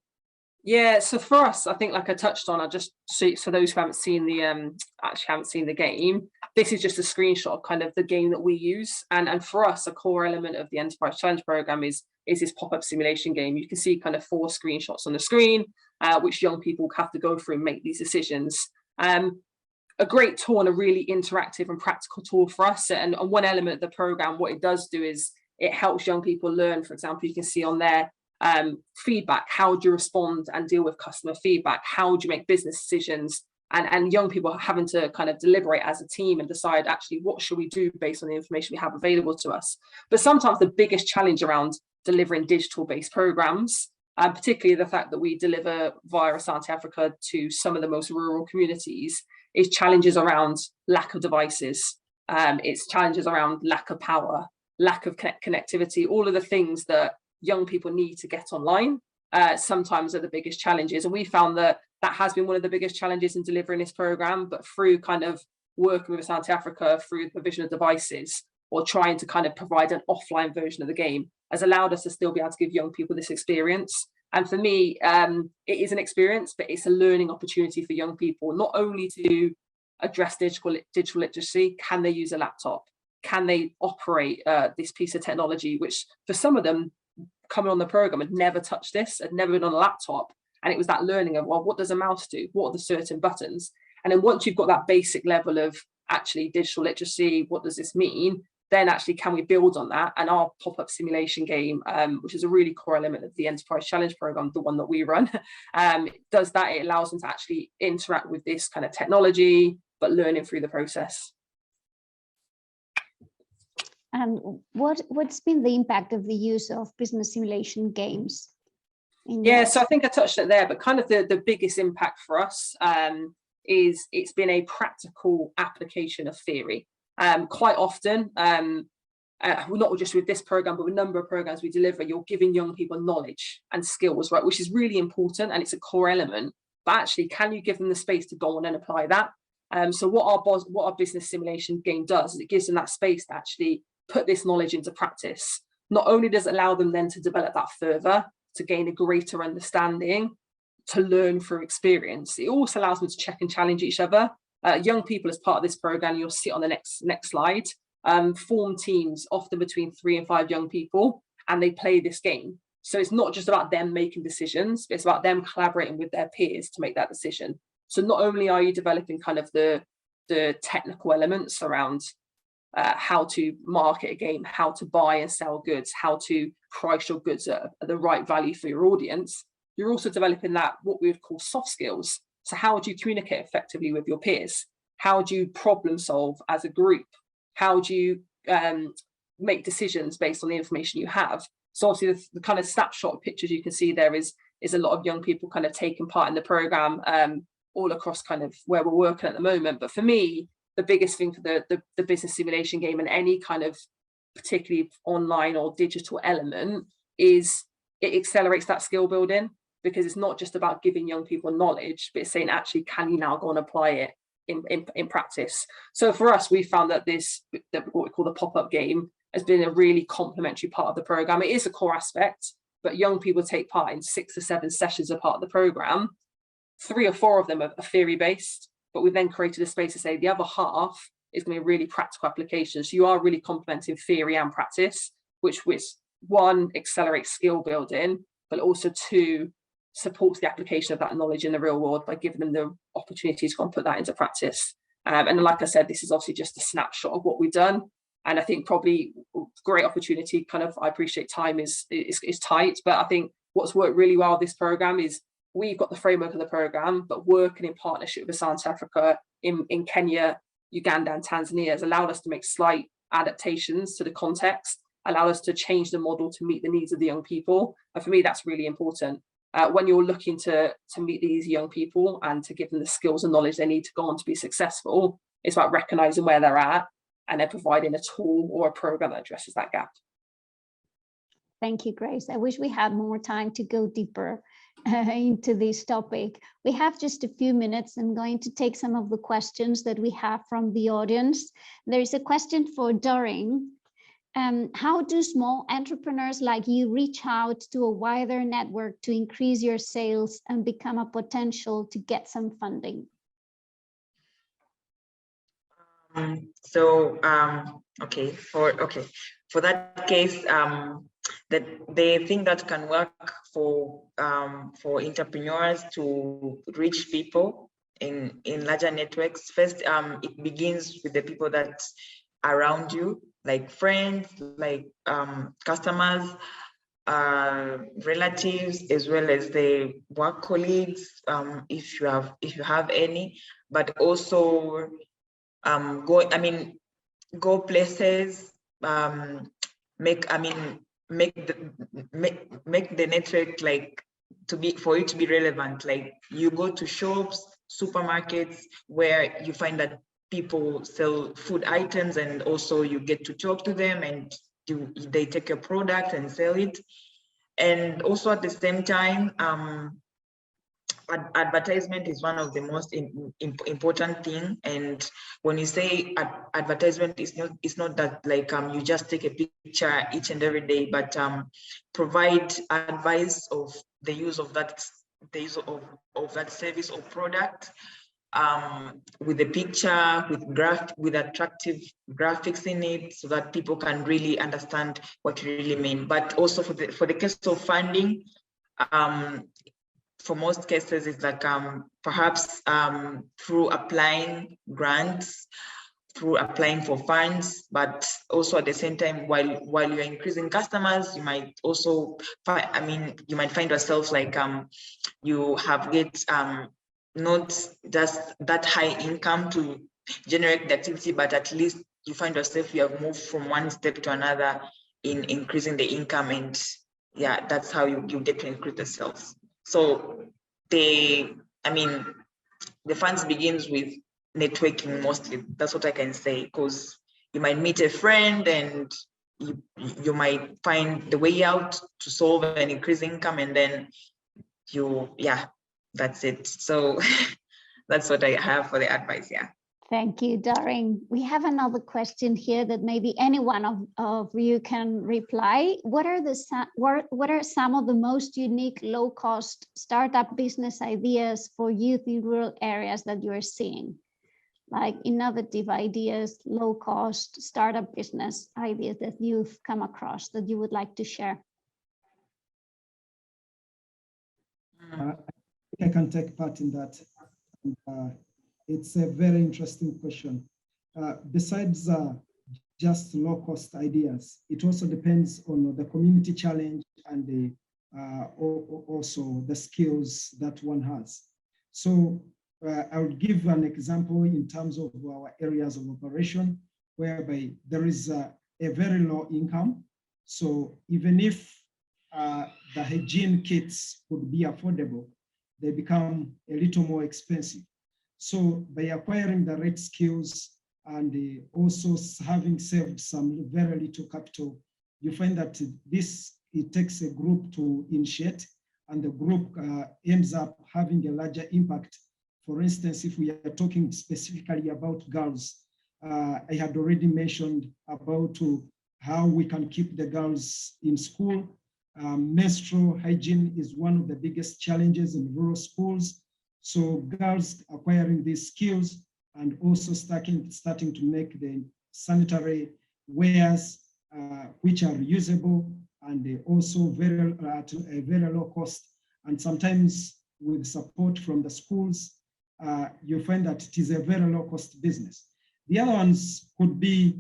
Yeah, so for us, I think, like I touched on, for those who haven't seen the game, this is just a screenshot of kind of the game that we use. And for us, a core element of the Enterprise Challenge Program is this pop-up simulation game. You can see kind of 4 screenshots on the screen, which young people have to go through and make these decisions. A great tool and a really interactive and practical tool for us. And one element of the program, what it does do is it helps young people learn. For example, you can see on there, feedback. How do you respond and deal with customer feedback? How do you make business decisions? And young people are having to kind of deliberate as a team and decide, actually, what should we do based on the information we have available to us? But sometimes the biggest challenge around delivering digital-based programs, and particularly the fact that we deliver via Asante Africa to some of the most rural communities, is challenges around lack of devices. It's challenges around lack of power, lack of connectivity, all of the things that young people need to get online sometimes are the biggest challenges. And we found that has been one of the biggest challenges in delivering this program, but through kind of working with Asante Africa through the provision of devices or trying to kind of provide an offline version of the game has allowed us to still be able to give young people this experience. And for me, it is an experience, but it's a learning opportunity for young people, not only to address digital literacy. Can they use a laptop? Can they operate this piece of technology, which for some of them coming on the program had never touched this, had never been on a laptop. And it was that learning of, well, what does a mouse do? What are the certain buttons? And then once you've got that basic level of actually digital literacy, what does this mean? Then actually, can we build on that? And our pop-up simulation game, which is a really core element of the Enterprise Challenge Program, the one that we run, does that. It allows them to actually interact with this kind of technology, but learning through the process. And what's been the impact of the use of business simulation games? So I think I touched it there, but kind of the biggest impact for us is it's been a practical application of theory. Quite often, not just with this program, but with a number of programs we deliver, you're giving young people knowledge and skills, right, which is really important and it's a core element. But actually, can you give them the space to go on and apply that? So what our business simulation game does is it gives them that space to actually put this knowledge into practice. Not only does it allow them then to develop that further, to gain a greater understanding, to learn through experience, it also allows them to check and challenge each other. Young people, as part of this program, you'll see on the next slide, form teams, often between 3 and 5 young people, and they play this game. So it's not just about them making decisions, but it's about them collaborating with their peers to make that decision. So not only are you developing kind of the technical elements around how to market a game, how to buy and sell goods, how to price your goods at the right value for your audience, you're also developing that what we would call soft skills. So how do you communicate effectively with your peers? How do you problem solve as a group? How do you make decisions based on the information you have? So obviously the kind of snapshot pictures you can see there is a lot of young people kind of taking part in the program all across kind of where we're working at the moment. But for me, the biggest thing for the business simulation game and any kind of particularly online or digital element is it accelerates that skill building, because it's not just about giving young people knowledge, but it's saying, actually, can you now go and apply it in practice? So for us, we found that what we call the pop-up game has been a really complementary part of the program. It is a core aspect, but young people take part in 6 or 7 sessions as part of the program. 3 or 4 of them are theory-based, but we then created a space to say the other half is going to be really practical applications. So you are really complementing theory and practice, which 1, accelerates skill building, but also 2, supports the application of that knowledge in the real world by giving them the opportunity to go and put that into practice. And like I said, this is obviously just a snapshot of what we've done. And I think probably great opportunity, I appreciate time is tight, but I think what's worked really well with this program is we've got the framework of the program, but working in partnership with Asante Africa in Kenya, Uganda and Tanzania has allowed us to make slight adaptations to the context, allowed us to change the model to meet the needs of the young people. And for me, that's really important. When you're looking to meet these young people and to give them the skills and knowledge they need to go on to be successful, it's about recognizing where they're at and then providing a tool or a program that addresses that gap. Thank you, Grace. I wish we had more time to go deeper into this topic. We have just a few minutes. I'm going to take some of the questions that we have from the audience. There is a question for Doreen. How do small entrepreneurs like you reach out to a wider network to increase your sales and become a potential to get some funding? For that case, that the thing that can work for entrepreneurs to reach people in larger networks, first, it begins with the people that around you, like friends, like customers, relatives, as well as the work colleagues, if you have any, but also go places, make the network for it to be relevant. Like you go to shops, supermarkets, where you find that people sell food items, and also you get to talk to them, and they take your product and sell it. And also at the same time, advertisement is one of the most important thing. And when you say advertisement, it's not that like you just take a picture each and every day, but provide advice of the use of that service or product, with the picture, with attractive graphics in it, so that people can really understand what you really mean. But also for the case of funding, for most cases, it's like perhaps through applying grants, through applying for funds, but also at the same time, while you're increasing customers, you might also you might find yourself like you have not just that high income to generate the activity, but at least you find yourself you have moved from one step to another in increasing the income, and yeah, that's how you get to increase the sales. So the funds begins with networking mostly. That's what I can say, because you might meet a friend and you might find the way out to solve an increased income, and then that's it. So that's what I have for the advice. Yeah. Thank you, Doreen. We have another question here that maybe any one of you can reply. What are some of the most unique low-cost startup business ideas for youth in rural areas that you're seeing? Like innovative ideas, low-cost startup business ideas that you've come across that you would like to share? I can take part in that. It's a very interesting question. Besides just low-cost ideas, it also depends on the community challenge and also the skills that one has. So I would give an example in terms of our areas of operation, whereby there is a very low income. So even if the hygiene kits would be affordable, they become a little more expensive. So by acquiring the right skills and also having saved some very little capital, you find that these it takes a group to initiate, and the group ends up having a larger impact. For instance, if we are talking specifically about girls, I had already mentioned about how we can keep the girls in school. Menstrual hygiene is one of the biggest challenges in rural schools. So girls acquiring these skills and also starting to make the sanitary wares which are reusable and also at a very low cost. And sometimes with support from the schools, you find that it is a very low cost business. The other ones could be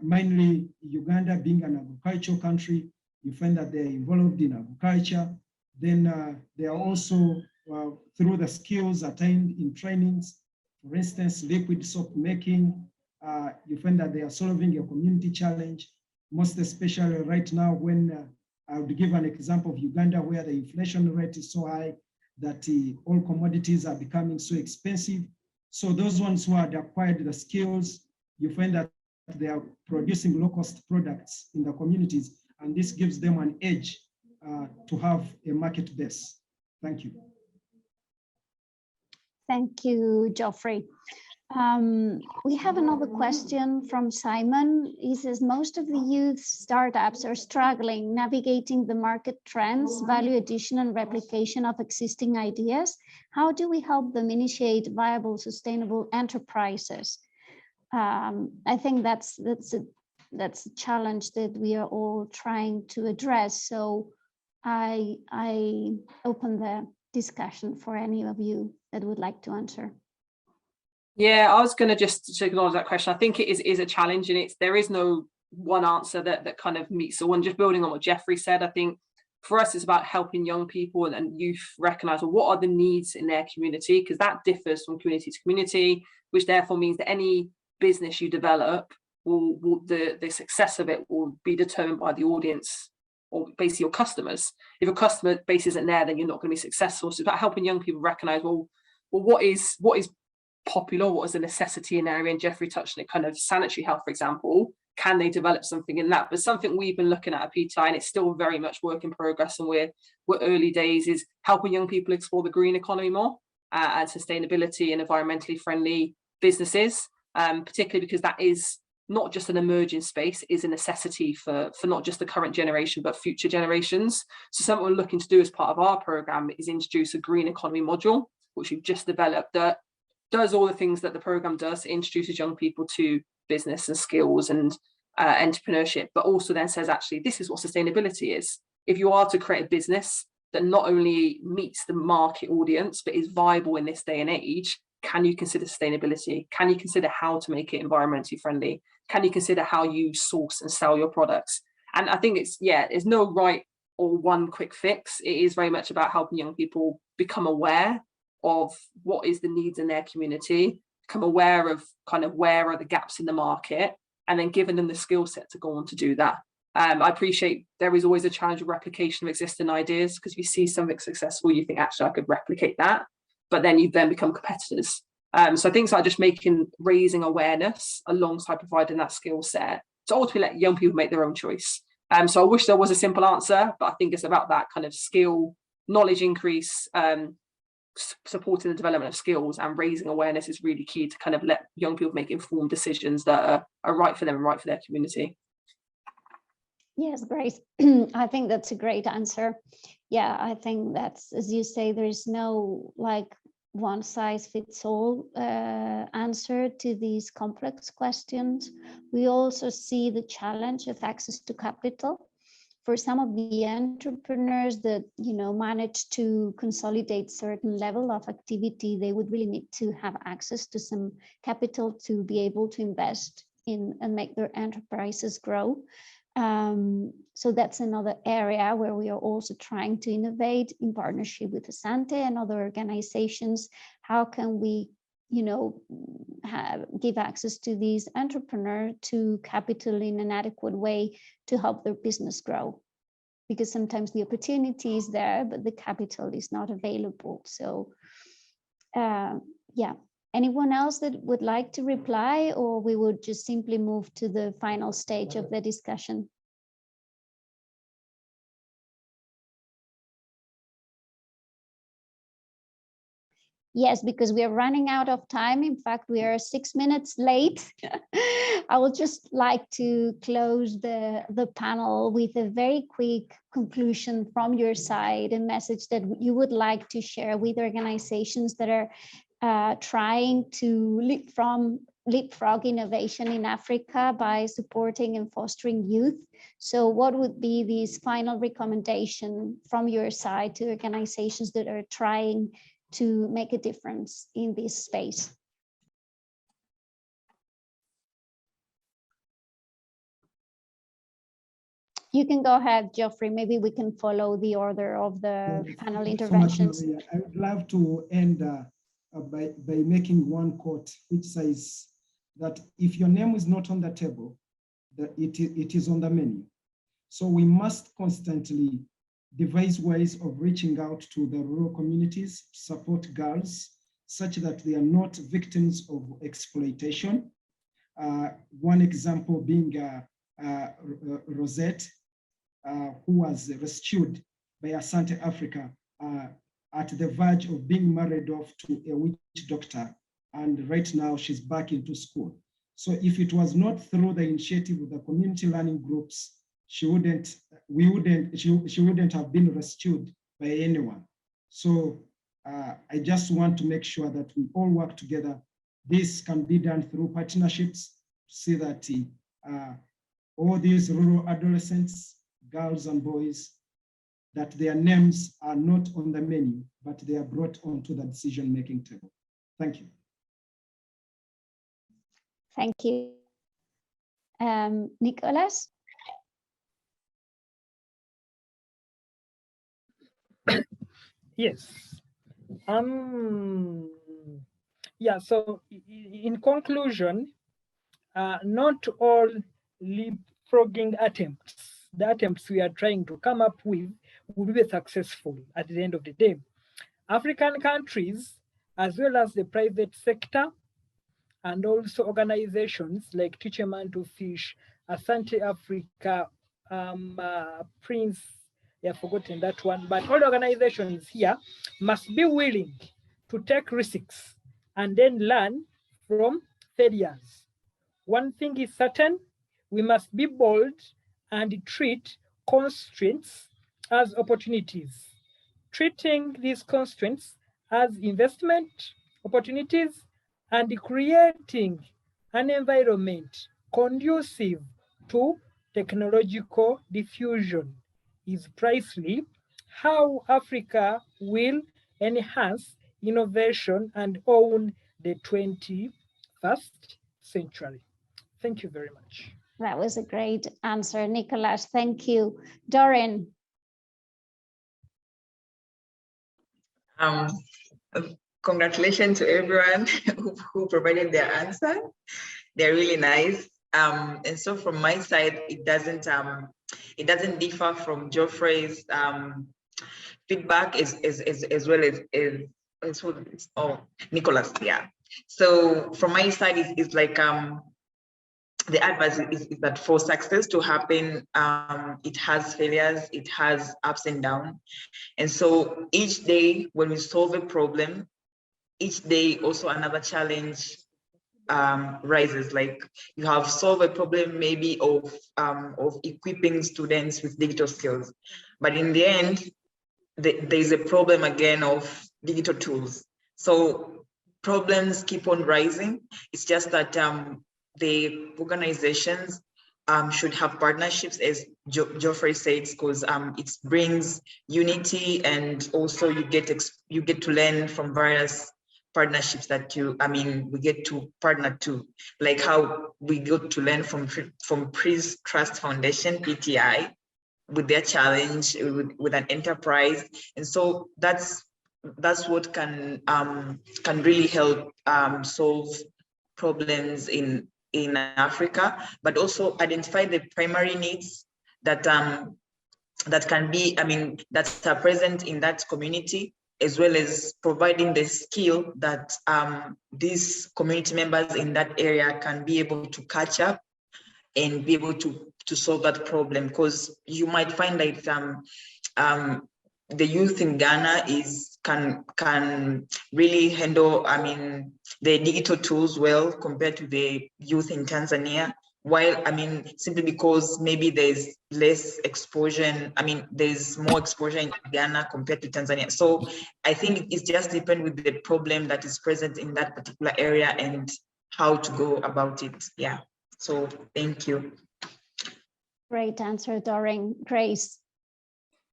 mainly Uganda being an agricultural country. You find that they're involved in agriculture. Then they are also through the skills attained in trainings, for instance, liquid soap making, you find that they are solving a community challenge, most especially right now when I would give an example of Uganda where the inflation rate is so high that all commodities are becoming so expensive. So those ones who had acquired the skills, you find that they are producing low-cost products in the communities, and this gives them an edge to have a market base. Thank you. Thank you, Geoffrey. We have another question from Simon. He says, most of the youth startups are struggling navigating the market trends, value addition and replication of existing ideas. How do we help them initiate viable, sustainable enterprises? I think that's a challenge that we are all trying to address. So I open the discussion for any of you that would like to answer. Yeah, I was going to just acknowledge that question. I think it is a challenge, and there is no one answer that kind of meets the one. Just building on what Geoffrey said, I think for us it's about helping young people and youth recognize, well, what are the needs in their community, because that differs from community to community, which therefore means that any business you develop the success of it will be determined by the audience, or basically your customers. If your customer base isn't there, then you're not going to be successful. So it's about helping young people recognize, well, what is popular, what is a necessity in area, and Geoffrey touched on it, kind of sanitary health, for example. Can they develop something in that? But something we've been looking at PTI, and it's still very much work in progress, and we're early days, is helping young people explore the green economy more and sustainability and environmentally friendly businesses, particularly because that is not just an emerging space, it is a necessity for not just the current generation, but future generations. So something we're looking to do as part of our program is introduce a green economy module, which we've just developed, that does all the things that the program does. It introduces young people to business and skills and entrepreneurship, but also then says, actually, this is what sustainability is. If you are to create a business that not only meets the market audience, but is viable in this day and age, can you consider sustainability? Can you consider how to make it environmentally friendly? Can you consider how you source and sell your products? And I think there's no right or one quick fix. It is very much about helping young people become aware of what is the needs in their community, become aware of kind of where are the gaps in the market, and then giving them the skill set to go on to do that. I appreciate there is always a challenge of replication of existing ideas, because if you see something successful, you think, actually, I could replicate that, but then you then become competitors. So things like just raising awareness alongside providing that skill set to ultimately let young people make their own choice. So I wish there was a simple answer, but I think it's about that kind of skill, knowledge increase, supporting the development of skills, and raising awareness is really key to kind of let young people make informed decisions that are right for them and right for their community. Yes, great. I think that's a great answer. Yeah, I think that's, as you say, there's no like one size fits all answer to these complex questions. We also see the challenge of access to capital. For some of the entrepreneurs that manage to consolidate certain level of activity, they would really need to have access to some capital to be able to invest in and make their enterprises grow. So that's another area where we are also trying to innovate in partnership with Asante and other organizations. How can we give access to these entrepreneurs to capital in an adequate way to help their business grow? Because sometimes the opportunity is there, but the capital is not available. So yeah, anyone else that would like to reply, or we would just simply move to the final stage of the discussion? Yes, because we are running out of time. In fact, we are 6 minutes late. I would just like to close the panel with a very quick conclusion from your side, a message that you would like to share with organizations that are trying to leapfrog innovation in Africa by supporting and fostering youth. So what would be this final recommendation from your side to organizations that are trying to make a difference in this space? You can go ahead, Geoffrey. Maybe we can follow the order of the panel interventions. So much, Maria. I would love to end by making one quote, which says that if your name is not on the table, that it is on the menu. So we must constantly devise ways of reaching out to the rural communities, support girls, such that they are not victims of exploitation. One example being Rosette, who was rescued by Asante Africa at the verge of being married off to a witch doctor. And right now she's back into school. So if it was not through the initiative of the community learning groups, she wouldn't have been rescued by anyone. So I just want to make sure that we all work together. This can be done through partnerships to see that all these rural adolescents, girls and boys, that their names are not on the menu, but they are brought onto the decision-making table. Thank you. Thank you. Nicholas? Yes. Yeah, so in conclusion, not all leapfrogging attempts, the attempts we are trying to come up with, will be successful at the end of the day. African countries, as well as the private sector, and also organizations like Teach a Man to Fish, Asante Africa, Prince, I've forgotten that one, but all organizations here must be willing to take risks and then learn from failures. One thing is certain, we must be bold and treat constraints as opportunities. Treating these constraints as investment opportunities and creating an environment conducive to technological diffusion is precisely how Africa will enhance innovation and own the 21st century. Thank you very much. That was a great answer, Nicholas. Thank you. Doreen. Congratulations to everyone who provided their answer. They're really nice. And so from my side, it doesn't differ from Geoffrey's feedback as well as Nicholas. Yeah. So from my side, it's like the advice is that for success to happen, it has failures, it has ups and downs. And so each day when we solve a problem, each day also another challenge rises. Like you have solved a problem maybe of equipping students with digital skills, but in the end, there's a problem again of digital tools. So problems keep on rising. It's just that the organizations should have partnerships, as Geoffrey said, because it brings unity, and also you get to learn from various partnerships that we get to partner to, like how we got to learn from Prince Trust Foundation, PTI, with their challenge with an enterprise. And so that's what can really help solve problems in Africa, but also identify the primary needs that can be, that are present in that community, as well as providing the skill that these community members in that area can be able to catch up and be able to solve that problem. Because you might find that the youth in Ghana can really handle, I mean, the digital tools well compared to the youth in Tanzania. While, I mean, simply because maybe there's less exposure, I mean, there's more exposure in Ghana compared to Tanzania. So I think it's just depend with the problem that is present in that particular area and how to go about it. Yeah. So thank you. Great answer, Doreen. Grace.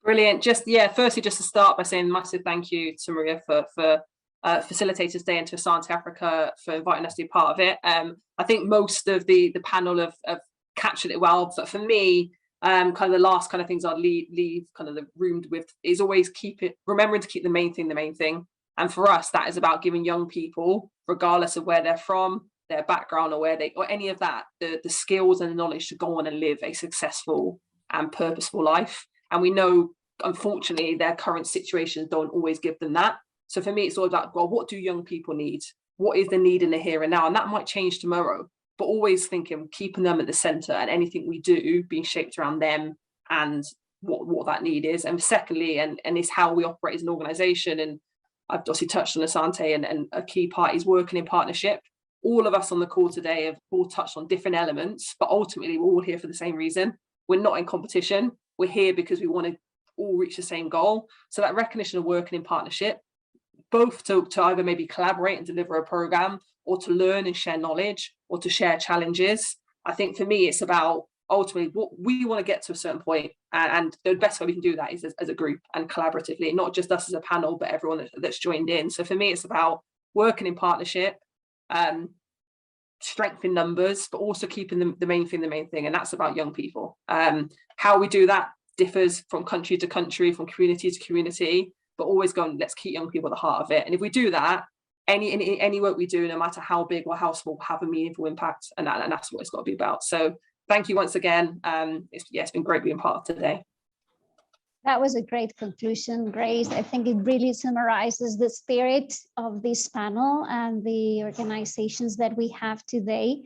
Brilliant. Firstly, just to start by saying a massive thank you to Maria for Facilitators Day and to Asante Africa for inviting us to be part of it. I think most of the panel have captured it well, but for me, kind of the last kind of things I'd leave kind of the room with is always remembering to keep the main thing. And for us, that is about giving young people, regardless of where they're from, their background, or any of that, the skills and the knowledge to go on and live a successful and purposeful life. And we know, unfortunately, their current situations don't always give them that. So for me, it's all about, well, what do young people need? What is the need in the here and now? And that might change tomorrow, but always thinking, keeping them at the center, and anything we do being shaped around them and what that need is. And secondly, and it's how we operate as an organization. And I've obviously touched on Asante, and a key part is working in partnership. All of us on the call today have all touched on different elements, but ultimately we're all here for the same reason. We're not in competition. We're here because we want to all reach the same goal. So that recognition of working in partnership, both to either maybe collaborate and deliver a program, or to learn and share knowledge, or to share challenges. I think for me, it's about ultimately what we want to get to a certain point, and the best way we can do that is as a group and collaboratively, not just us as a panel, but everyone that's joined in. So for me, it's about working in partnership, strength in numbers, but also keeping the main thing, and that's about young people. How we do that differs from country to country, from community to community, but always going, let's keep young people at the heart of it. And if we do that, any work we do, no matter how big or how small, will have a meaningful impact, and that's what it's got to be about. So thank you once again. It's been great being part of today. That was a great conclusion, Grace. I think it really summarizes the spirit of this panel and the organizations that we have today,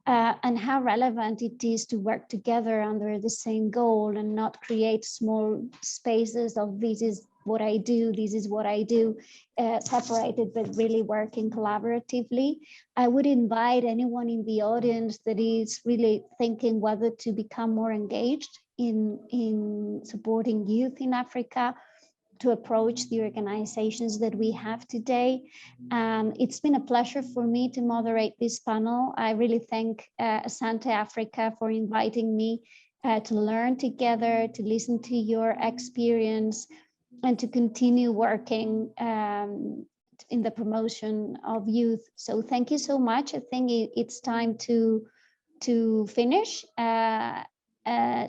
and how relevant it is to work together under the same goal and not create small spaces of this is what I do, this is what I do, separated, but really working collaboratively. I would invite anyone in the audience that is really thinking whether to become more engaged in supporting youth in Africa, to approach the organizations that we have today. It's been a pleasure for me to moderate this panel. I really thank Asante Africa for inviting me to learn together, to listen to your experience, and to continue working in the promotion of youth. So thank you so much. I think it's time to finish.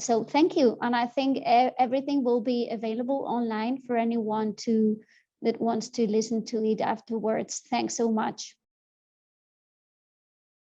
So thank you. And I think everything will be available online for anyone that wants to listen to it afterwards. Thanks so much.